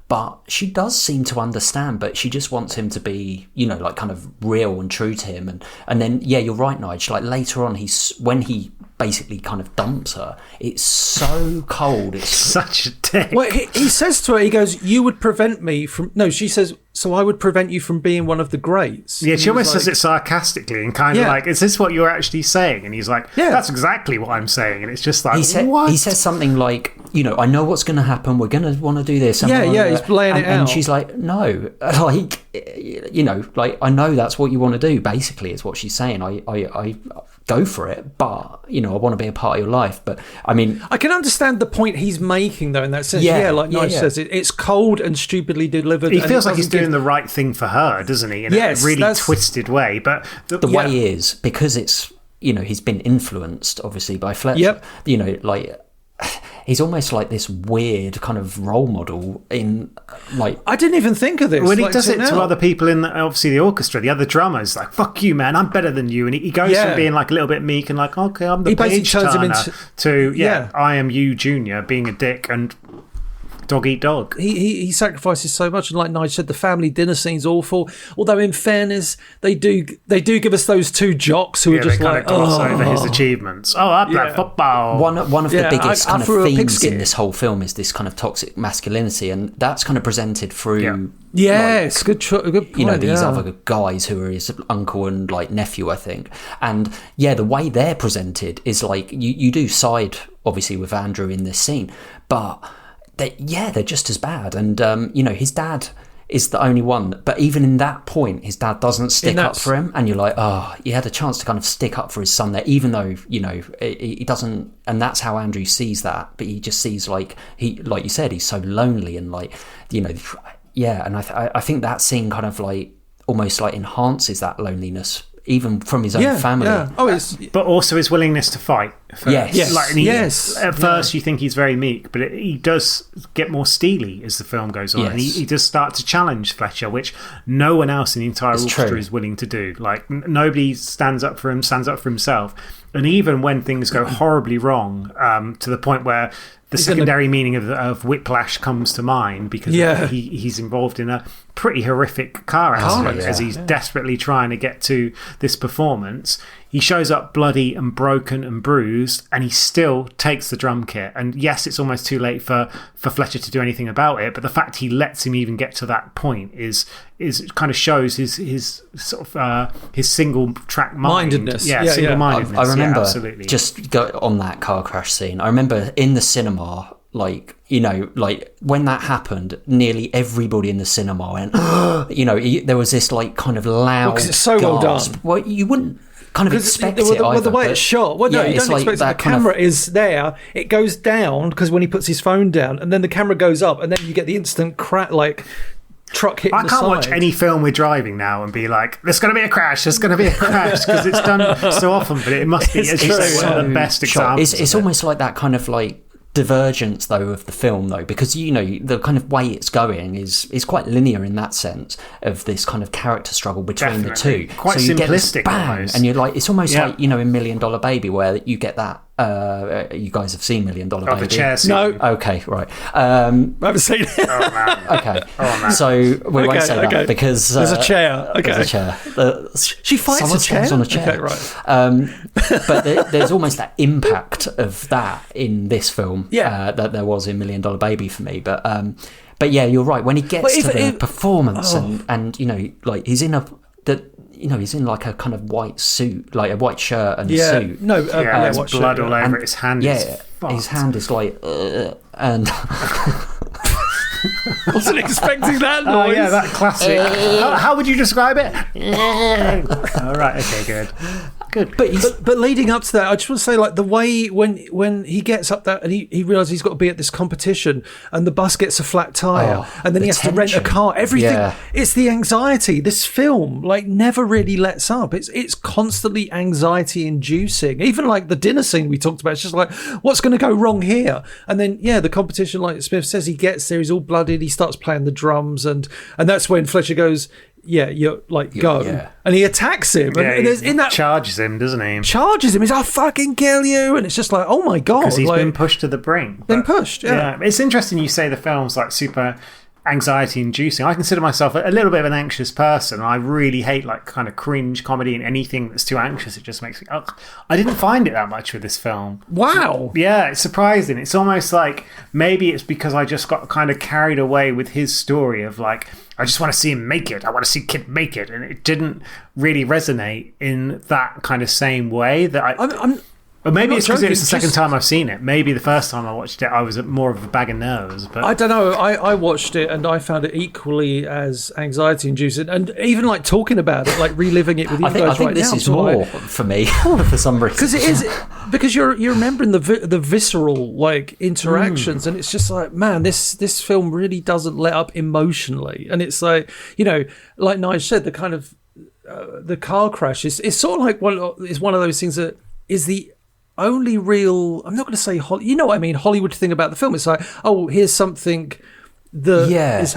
But she does seem to understand, but she just wants him to be, like kind of real and true to him. And then, you're right, Nige. Like later on, when he basically kind of dumps her, it's so cold. It's such a dick. Well, he says to her, he goes, "You would prevent me from..." No, she says, "So I would prevent you from being one of the greats." Yeah, she almost says it sarcastically and kind of like, "Is this what you're actually saying?" And he's like, "That's exactly what I'm saying." And it's just like, what? He says something like, "I know what's going to happen. We're going to want to do this." He's laying it out. And she's like, "No, I know that's what you want to do." Basically, is what she's saying. I go for it, but I want to be a part of your life. But I mean, I can understand the point he's making though in that sense. Like Nige says, it's cold and stupidly delivered. He feels like he's doing the right thing for her, doesn't he? In a really twisted way. But the way he is, because it's he's been influenced obviously by Fletcher. Yep. he's almost like this weird kind of role model in like. I didn't even think of this. When he does it to other people in obviously the orchestra, the other drummers, like, fuck you, man, I'm better than you. And he goes from being like a little bit meek and like, okay, I'm the page turner, to I am you, Junior, being a dick and dog eat dog. He sacrifices so much, and like Nige said, the family dinner scene's awful. Although in fairness, they do give us those two jocks who are just like gloss over his achievements. Oh, I play football. One of the biggest kind of themes in this whole film is this kind of toxic masculinity, and that's kind of presented through. Yes, good point. You know, these other guys who are his uncle and like nephew, I think. And the way they're presented is like you do side obviously with Andrew in this scene, but they're just as bad. And his dad is the only one, but even in that point his dad doesn't stick up for him, and you're like, oh, he had a chance to kind of stick up for his son there, even though he doesn't. And that's how Andrew sees that, but he just sees like you said, he's so lonely and like and I think that scene kind of like almost like enhances that loneliness even from his own family. But also his willingness to fight. Yes. At first you think he's very meek, but he does get more steely as the film goes on. Yes. And he does start to challenge Fletcher, which no one else in the entire orchestra is willing to do. Like, nobody stands up for himself. And even when things go horribly wrong, to the point where the secondary meaning of Whiplash comes to mind, because he's involved in a pretty horrific car accident as he's desperately trying to get to this performance. He shows up bloody and broken and bruised, and he still takes the drum kit. And yes, it's almost too late for Fletcher to do anything about it, but the fact he lets him even get to that point is kind of shows his sort of his single track mindedness. Single-mindedness. I remember absolutely. Just go on that car crash scene. I remember in the cinema, like when that happened, nearly everybody in the cinema went, there was this like kind of loud because it's so well done. Well, you wouldn't kind of expect it either. The way it's shot. Well, no, you don't expect it. The camera is there. It goes down because when he puts his phone down, and then the camera goes up, and then you get the instant crack, like truck hitting the side. I can't watch any film we're driving now and be like, there's going to be a crash, because it's done so often, but it must be, as you say, one of the best examples. It's almost like that kind of like divergence though of the film though, because the kind of way it's going is quite linear in that sense of this kind of character struggle between the two. Quite so you simplistic, get bang, almost. and you're like, it's almost like in $1 Million Baby, where you get that. You guys have seen $1 Million Baby? The chair scene. No. Okay, right. I haven't seen it. Oh, man. Okay. Oh, man. So we won't say that because there's a chair. Okay. There's a chair. She fights a chair? On a chair. Okay, right. But there's almost that impact of that in this film that there was in $1 Million Baby for me. But yeah, you're right. When he gets to the performance and like he's in he's in like a kind of white suit, like a white shirt and suit. There's blood all over it. His hand is fucked. His hand is like, and wasn't expecting that noise. Oh yeah, that classic. How would you describe it? All right, okay, good. But leading up to that, I just want to say, like, the way when he gets up there and he realises he's got to be at this competition, and the bus gets a flat tyre, and then he has to rent a car. Everything, it's the anxiety. This film like never really lets up. It's constantly anxiety inducing. Even like the dinner scene we talked about, it's just like, what's going to go wrong here? And then the competition, like Smith says, he gets there, he's all blooded, he starts playing the drums, and that's when Fletcher goes, you're like, go. And he attacks him. And he charges him, doesn't he? Charges him. He's, I'll fucking kill you. And it's just like, oh my God. Because he's been pushed to the brink. It's interesting you say the film's like super anxiety inducing. I consider myself a little bit of an anxious person. I really hate like kind of cringe comedy and anything that's too anxious. It just makes me, I didn't find it that much with this film. Wow. Yeah, it's surprising. It's almost like maybe it's because I just got kind of carried away with his story of like, I just want to see him make it. I want to see Kid make it. And it didn't really resonate in that kind of same way that Or maybe it's because it was the second time I've seen it. Maybe the first time I watched it, I was more of a bag of nerves. But I don't know. I watched it and I found it equally as anxiety-inducing. And even like talking about it, like reliving it with you guys right now. I think this is more for me for some reason. Because it is, because you're remembering the visceral like interactions, and it's just like, man, this film really doesn't let up emotionally. And it's like, like Nige said, the kind of the car crash is sort of like one of those things that is the only real, I'm not going to say, you know what I mean, Hollywood thing about the film. It's like, oh, here's something that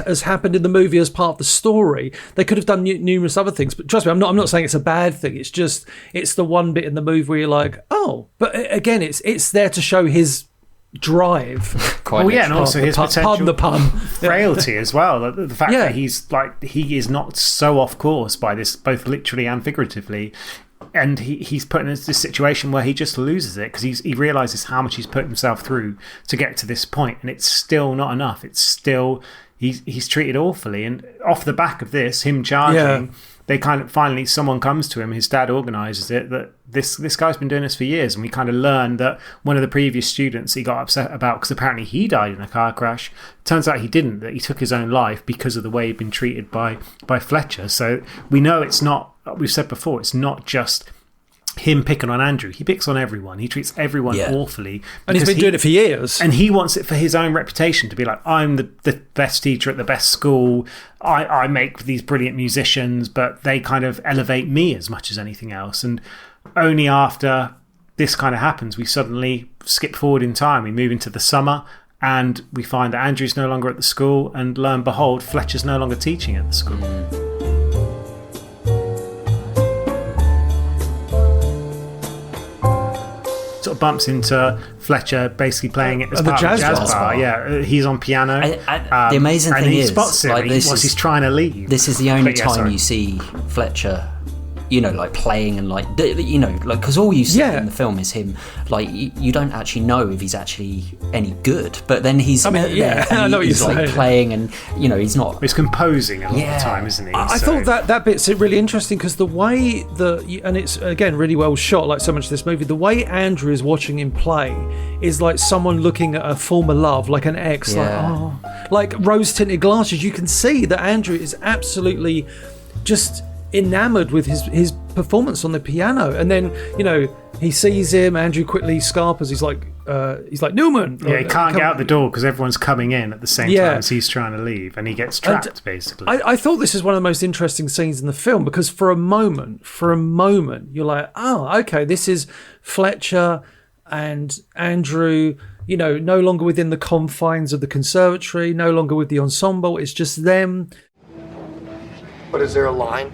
has happened in the movie as part of the story. They could have done numerous other things, but trust me, I'm not saying it's a bad thing. It's just, it's the one bit in the movie where you're like, oh, but again, it's there to show his drive. And also his potential pardon the pun. frailty as well. The fact that he is not so off course by this, both literally and figuratively. And he's put in this situation where he just loses it because he realises how much he's put himself through to get to this point, and it's still not enough. It's still he's treated awfully, and off the back of this, him charging, they kind of finally someone comes to him. His dad organises it that this guy's been doing this for years, and we kind of learned that one of the previous students he got upset about because apparently he died in a car crash. Turns out he didn't. That he took his own life because of the way he'd been treated by Fletcher. So we know it's not. We've said before, it's not just him picking on Andrew. He picks on everyone. He treats everyone awfully. And he's been doing it for years. And he wants it for his own reputation to be like, I'm the best teacher at the best school. I make these brilliant musicians, but they kind of elevate me as much as anything else. And only after this kind of happens, we suddenly skip forward in time. We move into the summer and we find that Andrew's no longer at the school, and lo and behold, Fletcher's no longer teaching at the school. Sort of bumps into Fletcher basically playing it as part of the jazz bar. Yeah, he's on piano. The amazing thing is, spots him, like, he's trying to leave. This is the only time you see Fletcher, you know, like playing and like, you know, like, because all you see in the film is him. Like, you don't actually know if he's actually any good, but then he's I know he's like playing, and you know, he's not. He's composing a lot of the time, isn't he? I thought that bit's really interesting because the way and it's again really well shot, like so much of this movie. The way Andrew is watching him play is like someone looking at a former love, like an ex, like rose tinted glasses. You can see that Andrew is absolutely just enamored with his performance on the piano, and then you know he sees him. Andrew quickly scarpers. He's like Newman. Yeah, he can't get out the door because everyone's coming in at the same time as he's trying to leave, and he gets trapped basically. I thought this is one of the most interesting scenes in the film because for a moment you're like, oh, okay, this is Fletcher and Andrew. You know, no longer within the confines of the conservatory, no longer with the ensemble. It's just them. But is there a line?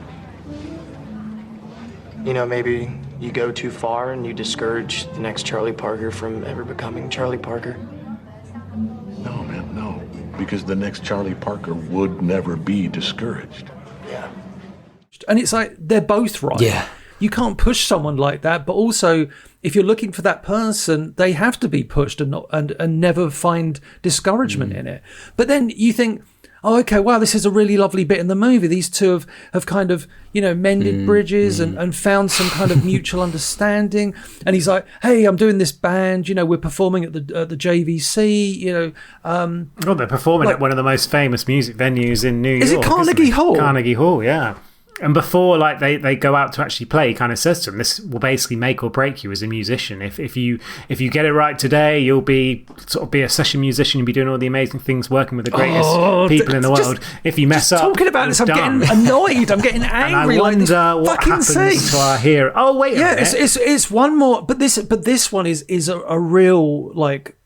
You know, maybe you go too far and you discourage the next Charlie Parker from ever becoming Charlie Parker. No, man, no. Because the next Charlie Parker would never be discouraged. Yeah. And it's like, they're both right. Yeah. You can't push someone like that, but also, if you're looking for that person, they have to be pushed and never find discouragement in it. But then you think, oh, okay, wow, this is a really lovely bit in the movie. These two have kind of, you know, mended bridges and found some kind of mutual understanding. And he's like, hey, I'm doing this band, you know, we're performing at the JVC, you know. They're performing at one of the most famous music venues in New York. Is it Carnegie Hall? Carnegie Hall, yeah. And before, like, they go out to actually play, he kind of says to them, this will basically make or break you as a musician. If you get it right today, you'll be a session musician. You'll be doing all the amazing things, working with the greatest people in the world. If you mess up, talking about this, I'm getting annoyed. I'm getting angry. And I wonder what happens to our hero. Oh wait, it's one more. But this one is a real like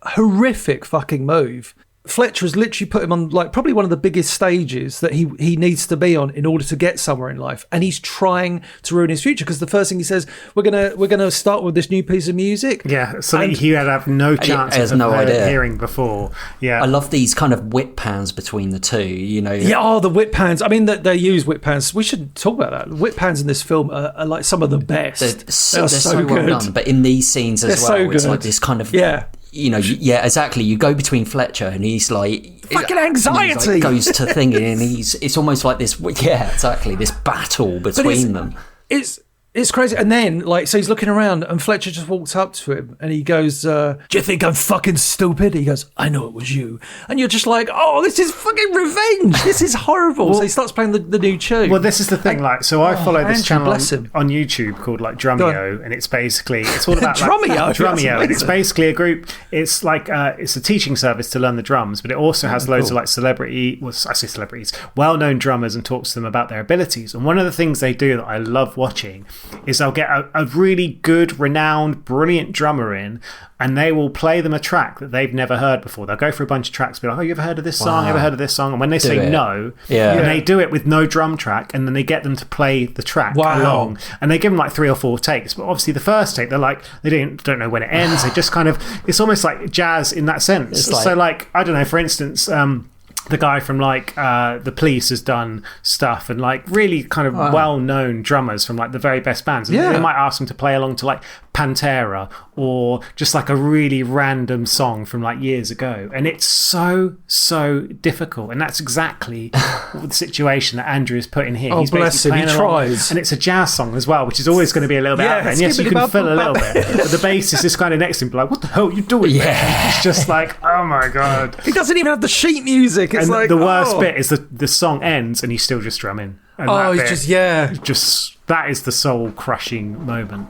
horrific fucking move. Fletcher has literally put him on like probably one of the biggest stages that he needs to be on in order to get somewhere in life, and he's trying to ruin his future because the first thing he says, we're gonna start with this new piece of music. Yeah, so he had have no chance of hearing before. Yeah, I love these kind of whip pans between the two. You know, the whip pans. I mean, they use whip pans. We should talk about that. Whip pans in this film are like some of the best. They're so well done. But in these scenes as well, it's like this kind of you know, exactly. You go between Fletcher and he's like fucking anxiety. Like, goes to thinking, and it's almost like this. Yeah, exactly. This battle between them. It's crazy. And then, like, so he's looking around and Fletcher just walks up to him and he goes, do you think I'm fucking stupid? He goes, I know it was you. And you're just like, oh, this is fucking revenge. This is horrible. Well, so he starts playing the new tune. Well, this is the thing. I follow this channel on YouTube called, like, Drumeo. And it's all about Drumeo. And it's basically a group. It's like, it's a teaching service to learn the drums, but it also has loads of, like, well-known drummers and talks to them about their abilities. And one of the things they do that I love watching is they'll get a really good, renowned, brilliant drummer in, and they will play them a track that they've never heard before. They'll go through a bunch of tracks, be like, oh, you ever heard of this song? Ever heard of this song? And when they say no, and they do it with no drum track, and then they get them to play the track along, and they give them like 3 or 4 takes. But obviously the first take, they're like, they don't know when it ends. They just kind of, it's almost like jazz in that sense. So like, I don't know, for instance, the guy from like The Police has done stuff, and like really kind of well-known drummers from like the very best bands. And they might ask them to play along to like Pantera, or just like a really random song from like years ago. And it's so difficult. And that's exactly the situation that Andrew is put in here. He's bless him, he tries. And it's a jazz song as well, which is always going to be a little bit out there. And yes, you can fill a little bit. But the bassist is kind of next to him, like, what the hell are you doing, man? It's just like, oh my God. He doesn't even have the sheet music. It's and like, the worst bit is the song ends and he's still just drumming. And he's just that is the soul crushing moment.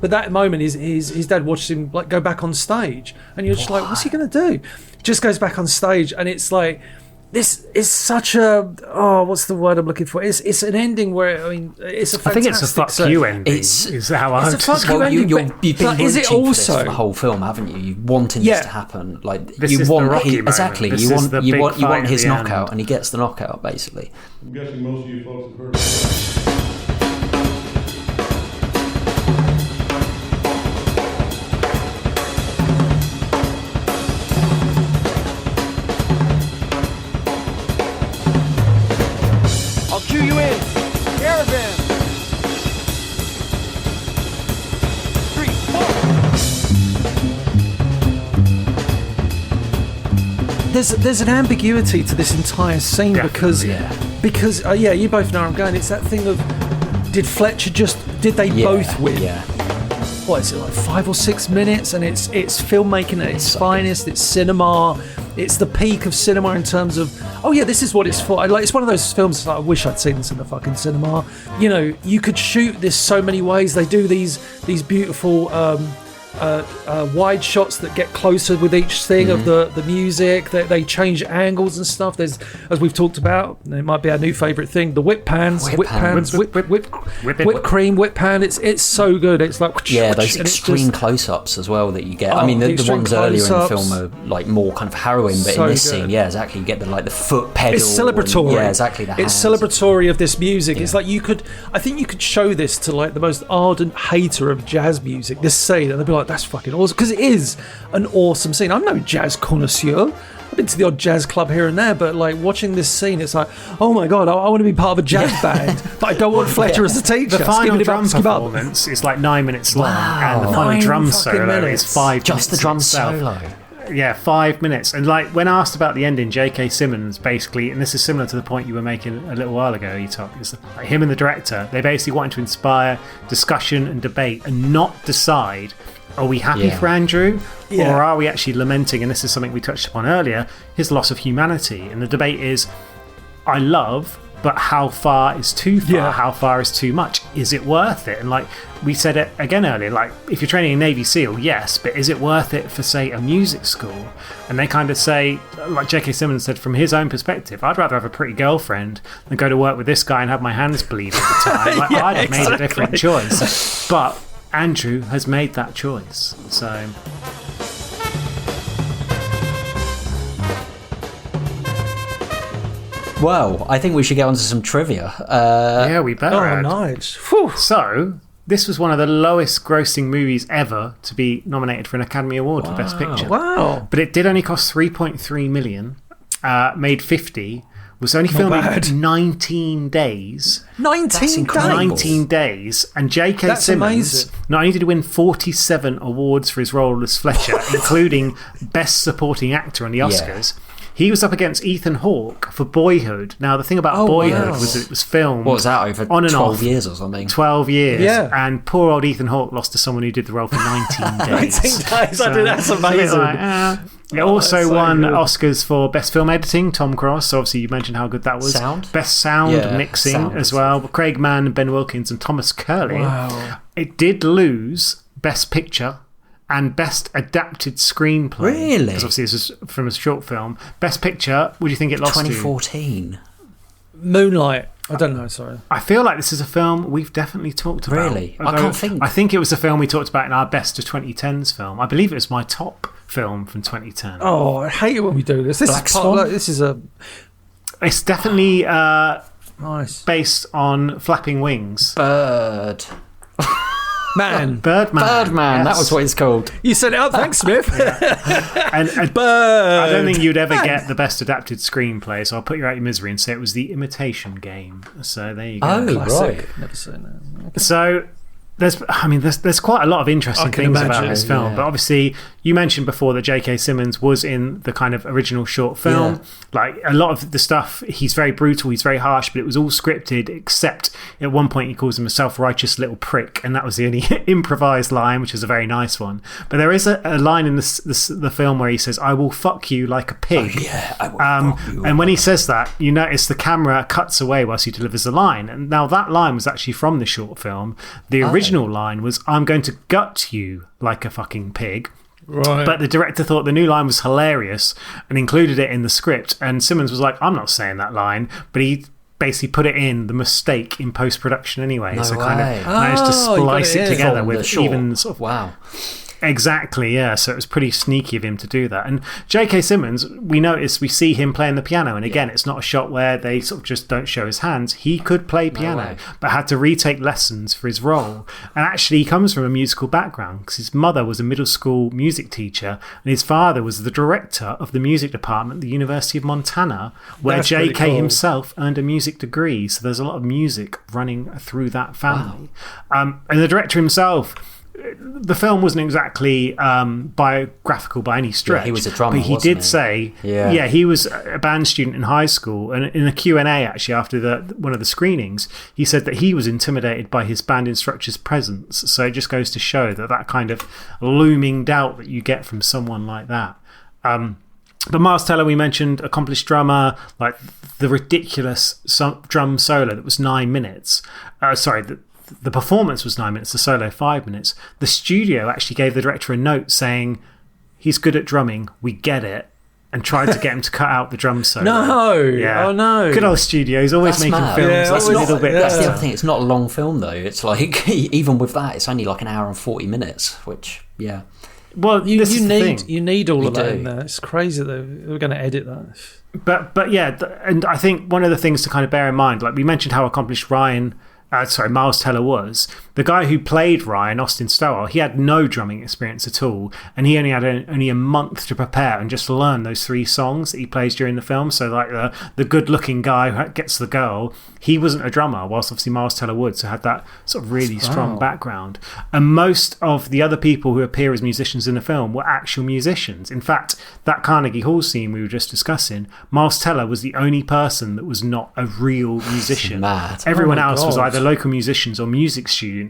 But that moment is his dad watches him like go back on stage, and you're just like, what's he going to do? Just goes back on stage, and it's like, this is such a what's the word I'm looking for? It's an ending where, I mean, it's a fantastic. I think it's a fuck you ending. Is how I. It's a fuck you ending. You've been is it also for the whole film, haven't you? You wanting this to happen, like this you want exactly. You want his knockout, and he gets the knockout basically. I'm guessing most of you folks have heard of it. There's an ambiguity to this entire scene because you both know where I'm going. It's that thing of, did Fletcher did they both win? What is it, like 5 or 6 minutes? And it's filmmaking at its finest. It's cinema. It's the peak of cinema in terms of, this is what it's for. Like, it's one of those films that I wish I'd seen this in the fucking cinema. You know, you could shoot this so many ways. They do these beautiful wide shots that get closer with each thing of the music. They change angles and stuff. There's, as we've talked about, it might be our new favourite thing, the whip pans, whip cream, whip pan. It's so good. It's like those extreme close-ups as well that you get. I mean, the ones earlier in the film are like more kind of harrowing, but in this scene, exactly, you get the foot pedal. It's celebratory. Exactly. It's celebratory of this music. It's like I think you could show this to like the most ardent hater of jazz music, this scene, and they'd be like, that's fucking awesome, because it is an awesome scene. I'm no jazz connoisseur. I've been to the odd jazz club here and there, but like watching this scene, it's like, oh my God, I want to be part of a jazz band, but I don't want Fletcher as a teacher. The final drum performance is like 9 minutes long, and the final drum solo is 5 minutes. Just the drum solo. Yeah, 5 minutes. And like when asked about the ending, J.K. Simmons basically, and this is similar to the point you were making a little while ago, Etok, is like him and the director, they basically wanted to inspire discussion and debate and not decide, are we happy for Andrew, or are we actually lamenting, and this is something we touched upon earlier, his loss of humanity. And the debate is, I love, but how far is too far? How far is too much? Is it worth it? And like we said it again earlier, like if you're training a Navy SEAL, yes, but is it worth it for, say, a music school? And they kind of say, like J.K. Simmons said, from his own perspective, I'd rather have a pretty girlfriend than go to work with this guy and have my hands bleed all the time. Like, I'd have made a different choice. But Andrew has made that choice. So... Well, I think we should get on to some trivia. We better. Oh, nice. So, this was one of the lowest grossing movies ever to be nominated for an Academy Award for Best Picture. Wow. But it did only cost $3.3 million, made 50, was only filmed in 19 days. 19 days. And J.K. Simmons not only did he win 47 awards for his role as Fletcher, including Best Supporting Actor on the Oscars, he was up against Ethan Hawke for Boyhood. Now, the thing about Boyhood was that it was filmed... What was that, over on and 12 off, years or something? 12 years. Yeah. And poor old Ethan Hawke lost to someone who did the role for 19 days. 19 days, so, that's amazing. It also won Oscars for Best Film Editing, Tom Cross. So obviously, you mentioned how good that was. Sound? Best Sound Mixing as well. Craig Mann, Ben Wilkins, and Thomas Curley. Wow. It did lose Best Picture and Best Adapted Screenplay. Really? Because obviously this is from a short film. Best Picture, what do you think it lost 2014. Moonlight. I don't know, sorry. I feel like this is a film we've definitely talked about. Really? I can't think. I think it was a film we talked about in our Best of 2010s film. I believe it was my top film from 2010. Oh, I hate it when we do this. It's definitely nice. Based on Flapping Wings. Birdman. Birdman, yes. That was what it's called. You said it out, thanks, Smith. and Bird. I don't think you'd ever get the best adapted screenplay, so I'll put you out your misery and say it was The Imitation Game. So there you go. Oh, classic. right. Never seen that. Okay. So there's quite a lot of interesting things about this film, but obviously you mentioned before that J.K. Simmons was in the kind of original short film. Like a lot of the stuff, he's very brutal, he's very harsh, but it was all scripted, except at one point he calls him a self-righteous little prick, and that was the only improvised line, which is a very nice one. But there is a line in the film where he says, "I will fuck you like a pig." Oh, yeah, I will fuck you. And when he says that, you notice the camera cuts away whilst he delivers the line. And now that line was actually from the short film. The original line was, "I'm going to gut you like a fucking pig." Right. But the director thought the new line was hilarious and included it in the script. And Simmons was like, "I'm not saying that line," but he basically put it in the mistake in post-production anyway. So kind of managed to splice it together with even sort of... Wow. Exactly, yeah. So it was pretty sneaky of him to do that. And J.K. Simmons, we see him playing the piano. And again, it's not a shot where they sort of just don't show his hands. He could play piano, but had to retake lessons for his role. And actually, he comes from a musical background because his mother was a middle school music teacher and his father was the director of the music department at the University of Montana, where J.K. himself earned a music degree. So there's a lot of music running through that family. Wow. And the director himself... The film wasn't exactly biographical by any stretch. Yeah, he was a drummer, but he did say, he was a band student in high school, and in a Q&A actually after one of the screenings, he said that he was intimidated by his band instructor's presence. So it just goes to show that kind of looming doubt that you get from someone like that. But Miles Teller, we mentioned, accomplished drummer, like the ridiculous drum solo that was 9 minutes. The performance was 9 minutes, the solo 5 minutes. The studio actually gave the director a note saying, "He's good at drumming, we get it," and tried to get him to cut out the drum solo. No! Yeah. Oh, no. Good old studios, always making films. That's a little bit That's the better. other thing, it's not a long film though. It's like, even with that, it's only like an hour and 40 minutes, which, yeah. Well, you need all of that in there. It's crazy that we're going to edit that. But yeah, and I think one of the things to kind of bear in mind, like we mentioned how accomplished Miles Teller was. The guy who played Ryan, Austin Stowell, he had no drumming experience at all, and he only had only a month to prepare and just learn those 3 songs that he plays during the film. So like the good-looking guy who gets the girl, he wasn't a drummer, whilst obviously Miles Teller would, so had that sort of really strong background. And most of the other people who appear as musicians in the film were actual musicians. In fact, that Carnegie Hall scene we were just discussing, Miles Teller was the only person that was not a real musician. Mad. Everyone else was either local musicians or music students,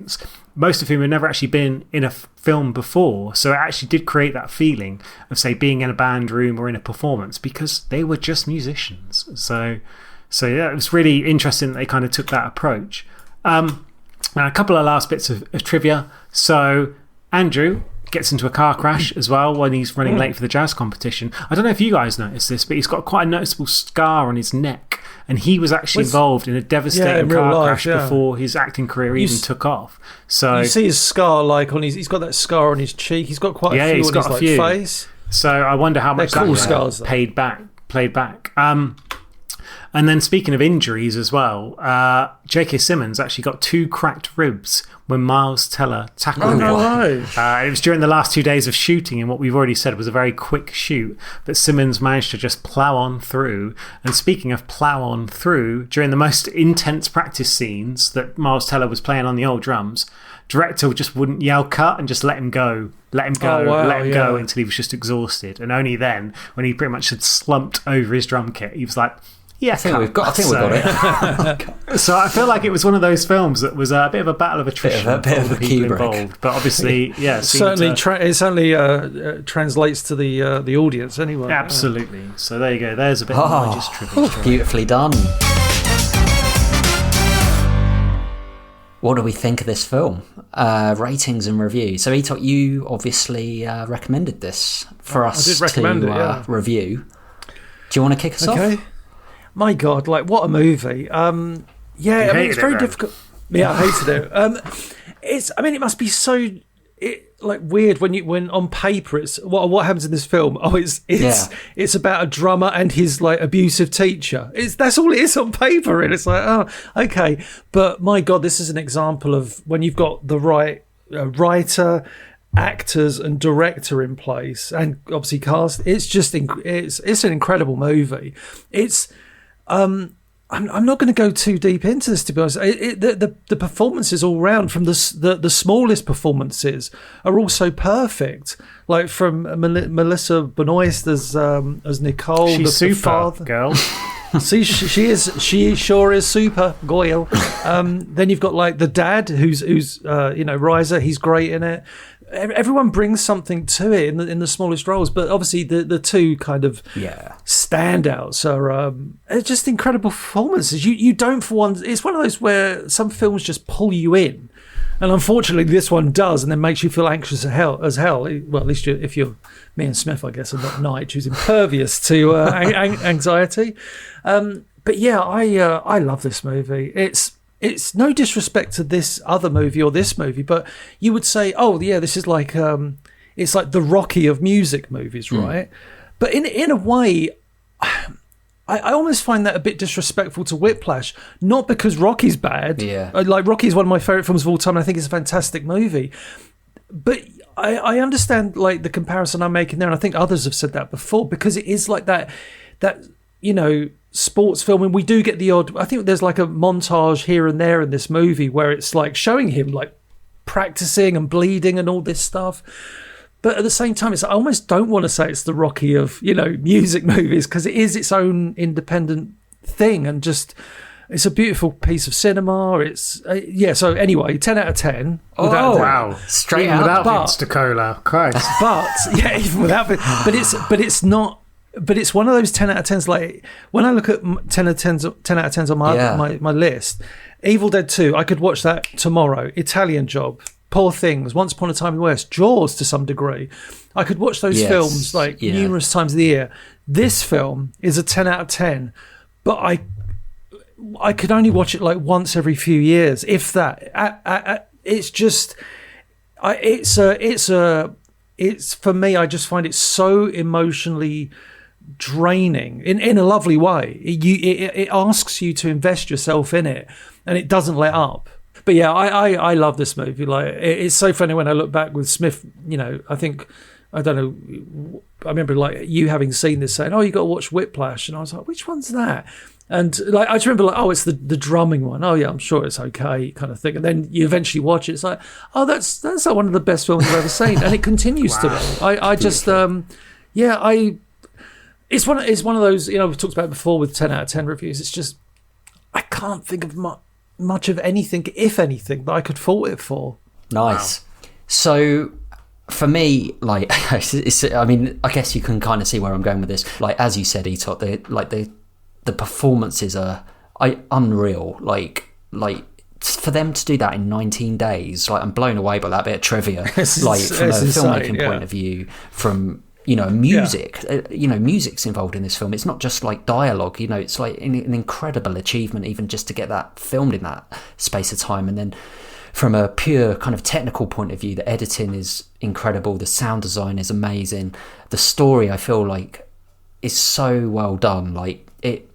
most of whom had never actually been in a film before. So it actually did create that feeling of, say, being in a band room or in a performance because they were just musicians. So yeah, it was really interesting that they kind of took that approach. Now, a couple of last bits of trivia. So Andrew gets into a car crash as well when he's running late for the jazz competition. I don't know if you guys noticed this, but he's got quite a noticeable scar on his neck, and he was actually involved in a devastating car crash before his acting career even took off. So you see his scar he's got that scar on his cheek. He's got quite a few on his face. So I wonder how much cool that scars, played back. And then speaking of injuries as well, J.K. Simmons actually got 2 cracked ribs when Miles Teller tackled him. It was during the last 2 days of shooting, and what we've already said was a very quick shoot, but Simmons managed to just plough on through. And speaking of plough on through, during the most intense practice scenes that Miles Teller was playing on the old drums, director just wouldn't yell cut and just let him go until he was just exhausted. And only then, when he pretty much had slumped over his drum kit, he was like, I think we've got it. So I feel like it was one of those films that was a bit of a battle of attrition for all the people involved. But obviously, yeah, it certainly translates to the audience anyway. Absolutely. So there you go. There's a bit of Nige's trivia. Beautifully done. What do we think of this film? Ratings and review. So, Etok, you obviously recommended this for us to review. Do you want to kick us off? my God, like what a movie. Yeah, I mean, it's very difficult. Yeah, I hated it. It must be so weird when on paper it's what happens in this film. Oh, it's about a drummer and his like abusive teacher. That's all it is on paper, and it's like, oh, okay. But my God, this is an example of when you've got the right writer, actors, and director in place, and obviously cast. It's just it's an incredible movie. It's I'm not going to go too deep into this, to be honest. The performances all round, from the smallest performances, are also perfect. Like from Melissa Benoist as Nicole, she's the super father. Girl. See, she sure is super Goyle. Then you've got like the dad, who's Riser. He's great in it. Everyone brings something to it in the smallest roles, but obviously the two kind of standouts are just incredible performances. You don't for one. It's one of those where some films just pull you in, and unfortunately this one does, and then makes you feel anxious as hell. Well, at least if you're me and Smith, I guess, and not Nige, who's impervious to anxiety. But yeah, I love this movie. It's no disrespect to this other movie or this movie, but you would say, oh yeah, this is like it's like the Rocky of music movies, right? But in a way, I almost find that a bit disrespectful to Whiplash. Not because Rocky's bad. Yeah, like Rocky is one of my favorite films of all time, and I think it's a fantastic movie. But I understand like the comparison I'm making there, and I think others have said that before, because it is like that sports film, and we do get the odd. I think there's like a montage here and there in this movie where it's like showing him like practicing and bleeding and all this stuff. But at the same time, I almost don't want to say it's the Rocky of music movies, because it is its own independent thing, and just it's a beautiful piece of cinema. It's So anyway, 10 out of 10. Oh wow! Straight out without Vince DiCola, Christ. But yeah, even without it. But it's not. But it's one of those 10 out of 10s. Like when I look at 10 out of 10s on my list, Evil Dead 2, I could watch that tomorrow. Italian Job, Poor Things, Once Upon a Time in the West, Jaws to some degree. I could watch those films numerous times of the year. This film is a 10 out of 10, but I could only watch it like once every few years, if that. It's just, it's for me. I just find it so emotionally draining in a lovely way. It asks you to invest yourself in it, and it doesn't let up. But yeah, I love this movie. Like it's so funny when I look back with Smith. I don't know. I remember like you having seen this, saying, "Oh, you got to watch Whiplash," and I was like, "Which one's that?" And like I just remember like, "Oh, it's the drumming one." "Oh yeah, I'm sure it's okay," kind of thing. And then you eventually watch it. It's like, "Oh, that's like one of the best films I've ever seen," and it continues to be. I just It's one of those, we've talked about it before with 10 out of 10 reviews. It's just, I can't think of much of anything, if anything, that I could fault it for. Nice. Wow. So, for me, like, I guess you can kind of see where I'm going with this. Like, as you said, Etot, the performances are unreal. Like, for them to do that in 19 days, like, I'm blown away by that bit of trivia. Like, from a filmmaking point of view, from... music. Music's involved in this film. It's not just like dialogue. It's like an incredible achievement, even just to get that filmed in that space of time. And then, from a pure kind of technical point of view, the editing is incredible. The sound design is amazing. The story, I feel like, is so well done. Like it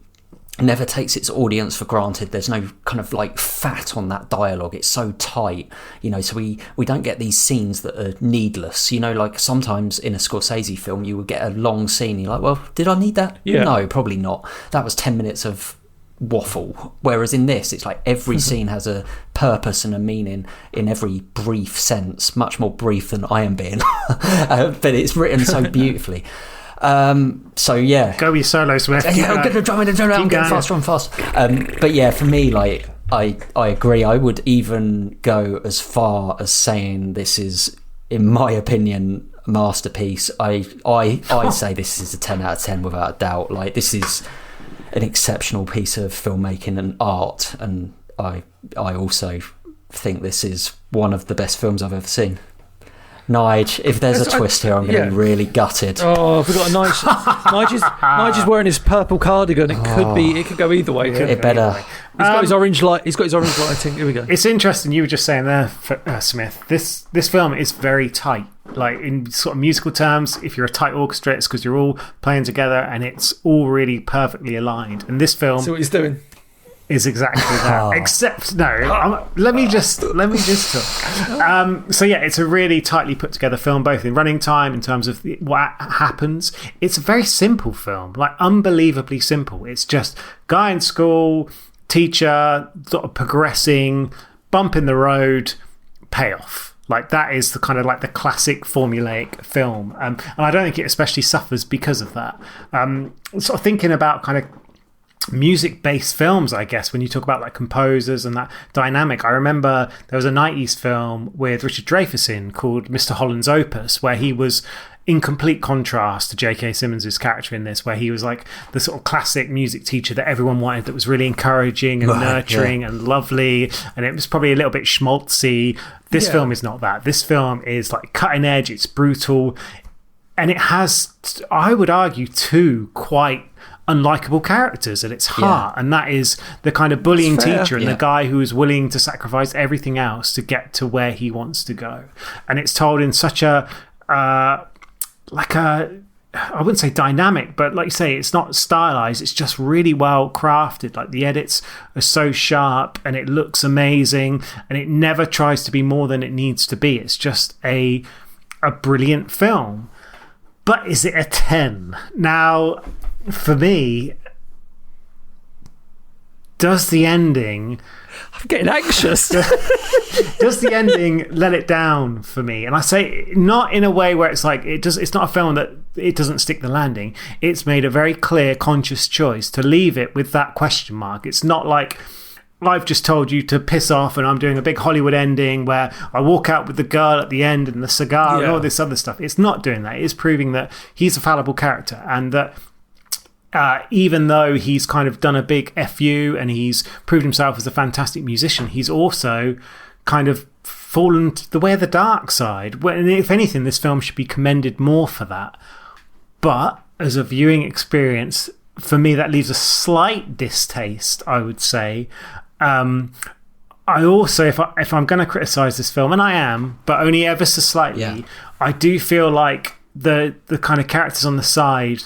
never takes its audience for granted. There's no kind of like fat on that dialogue. It's so tight, so we don't get these scenes that are needless. Like sometimes in a Scorsese film you would get a long scene, you're like, well, did I need that? No, probably not. That was 10 minutes of waffle. Whereas in this, it's like every scene has a purpose and a meaning in every brief sense, much more brief than I am being. But it's written so beautifully. So yeah, go be solo, Smith. Yeah, I'm getting faster and faster. But yeah, for me, like I agree. I would even go as far as saying this is, in my opinion, a masterpiece. I say this is a 10 out of 10 without a doubt. Like this is an exceptional piece of filmmaking and art, and I also think this is one of the best films I've ever seen. Nige, if there's a twist here, I'm going to be really gutted. Oh, I forgot Nige is wearing his purple cardigan. It could go either way. It better. He's got his orange light. He's got his orange lighting. Here we go. It's interesting. You were just saying there, Smith. This film is very tight. Like in sort of musical terms, if you're a tight orchestra, it's because you're all playing together and it's all really perfectly aligned. And this film, see what he's doing, is exactly that. Except let me just talk. So yeah, it's a really tightly put together film, both in running time, in terms of what happens. It's a very simple film, like unbelievably simple. It's just guy in school, teacher, sort of progressing, bump in the road, payoff. Like that is the kind of like the classic formulaic film, and I don't think it especially suffers because of that. Sort of thinking about kind of music-based films, I guess, when you talk about like composers and that dynamic. I remember there was a 90s film with Richard Dreyfuss in called Mr. Holland's Opus, where he was in complete contrast to J.K. Simmons' character in this, where he was like the sort of classic music teacher that everyone wanted, that was really encouraging and nurturing and lovely, and it was probably a little bit schmaltzy. This film is not that. This film is like cutting edge, it's brutal, and it has, I would argue, two quite unlikable characters at its heart, and that is the kind of bullying teacher and the guy who is willing to sacrifice everything else to get to where he wants to go. And it's told in such a I wouldn't say dynamic, but like you say, it's not stylized, it's just really well crafted. Like the edits are so sharp and it looks amazing, and it never tries to be more than it needs to be. It's just a brilliant film. But is it a 10? Now, for me, does the ending... I'm getting anxious. Does the ending let it down for me? And I say not in a way where it's like it's not a film that it doesn't stick the landing. It's made a very clear, conscious choice to leave it with that question mark. It's not like I've just told you to piss off and I'm doing a big Hollywood ending where I walk out with the girl at the end and the cigar and all this other stuff. It's not doing that. It's proving that he's a fallible character, and that even though he's kind of done a big FU and he's proved himself as a fantastic musician, he's also kind of fallen to the way of the dark side. And if anything, this film should be commended more for that. But as a viewing experience, for me, that leaves a slight distaste, I would say. I also, if I'm going to criticise this film, and I am, but only ever so slightly, I do feel like the kind of characters on the side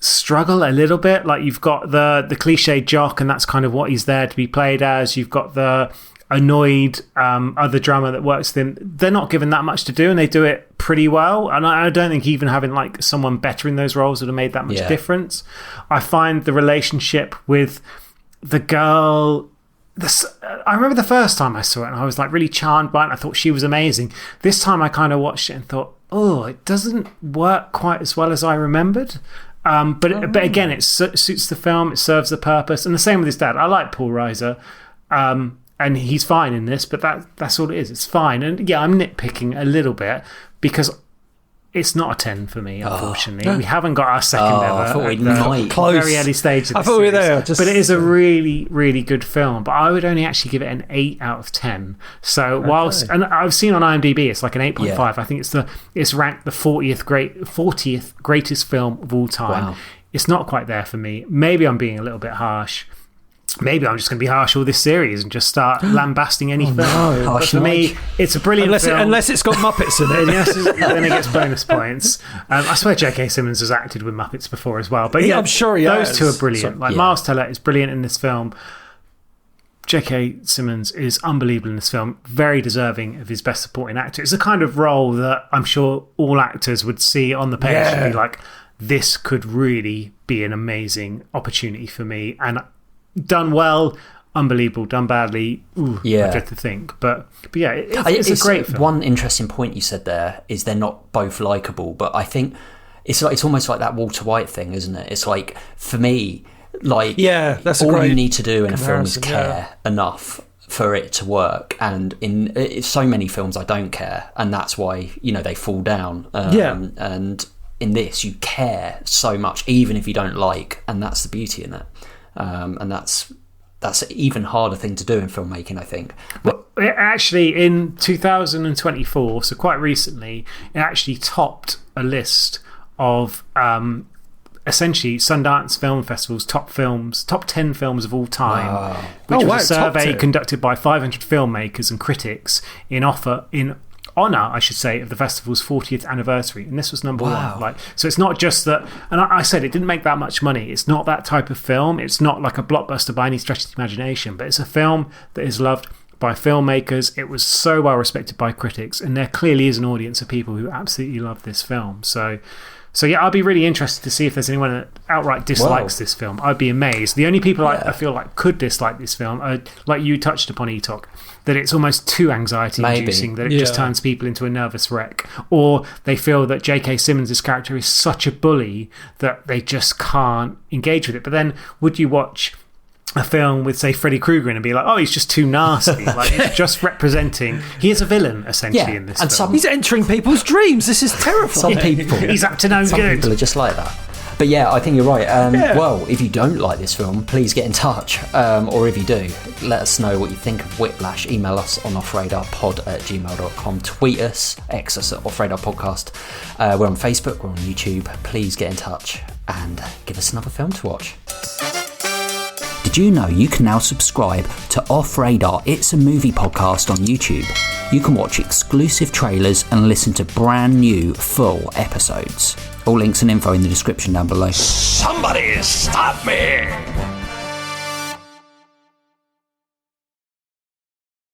struggle a little bit. Like you've got the cliche jock, and that's kind of what he's there to be played as. You've got the annoyed other drummer that works with him. They're not given that much to do, and they do it pretty well. And I don't think even having like someone better in those roles would have made that much difference. I find the relationship with the girl, I remember the first time I saw it and I was like really charmed by it, and I thought she was amazing. This time I kind of watched it and thought, it doesn't work quite as well as I remembered. But again, it suits the film, it serves the purpose. And the same with his dad. I like Paul Reiser, and he's fine in this, but that's all it is. It's fine. And yeah, I'm nitpicking a little bit because it's not a 10 for me, unfortunately. We haven't got our second ever. I thought we might. Very early stage of the I thought we were there. But it is a really, really good film. But I would only actually give it an 8 out of 10. So whilst, and I've seen on IMDb, it's like an 8.5. Yeah. I think it's ranked the 40th greatest film of all time. Wow. It's not quite there for me. Maybe I'm being a little bit harsh. Maybe I'm just going to be harsh all this series and just start lambasting any film. No. But for me, it's a brilliant film. Unless it's got Muppets in it. Yes, then it gets bonus points. I swear J.K. Simmons has acted with Muppets before as well. But yeah, I'm sure he those has. two are brilliant. Miles Teller is brilliant in this film. J.K. Simmons is unbelievable in this film. Very deserving of his Best Supporting Actor. It's a kind of role that I'm sure all actors would see on the page and be like, this could really be an amazing opportunity for me. And done well, unbelievable. Done badly, I dread to think. But yeah, it's a great film. One interesting point you said there is they're not both likeable, but I think it's almost like that Walter White thing, isn't it? It's like, for me, like, that's all you need to do in a film is care enough for it to work. And in so many films, I don't care, and that's why they fall down. And in this, you care so much, even if you don't like, and that's the beauty in it. And that's an even harder thing to do in filmmaking, I think. But actually, in 2024, so quite recently, it actually topped a list of essentially Sundance Film Festival's top 10 films of all time, which was a survey conducted by 500 filmmakers and critics in honour, I should say, of the festival's 40th anniversary, and this was number one. So it's not just that, and I said it didn't make that much money. It's not that type of film. It's not like a blockbuster by any stretch of the imagination, but it's a film that is loved by filmmakers. It was so well respected by critics, and there clearly is an audience of people who absolutely love this film. So yeah, I'd be really interested to see if there's anyone that outright dislikes this film. I'd be amazed. The only people I feel like could dislike this film are, like you touched upon, Etok, that it's almost too anxiety-inducing, that it just turns people into a nervous wreck. Or they feel that J.K. Simmons' character is such a bully that they just can't engage with it. But then, would you watch a film with, say, Freddy Krueger and be like, oh, he's just too nasty? Like, it's just representing... He is a villain, essentially, in this film. He's entering people's dreams. This is terrifying. Some people... He's up to no good. Some people are just like that. But yeah, I think you're right. Well, if you don't like this film, please get in touch. Or if you do, let us know what you think of Whiplash. Email us on offradarpod@gmail.com. Tweet us, X us at offradarpodcast. We're on Facebook, we're on YouTube. Please get in touch and give us another film to watch. Did you know you can now subscribe to Off Radar? It's a movie podcast on YouTube. You can watch exclusive trailers and listen to brand new full episodes. All links and info in the description down below. Somebody stop me!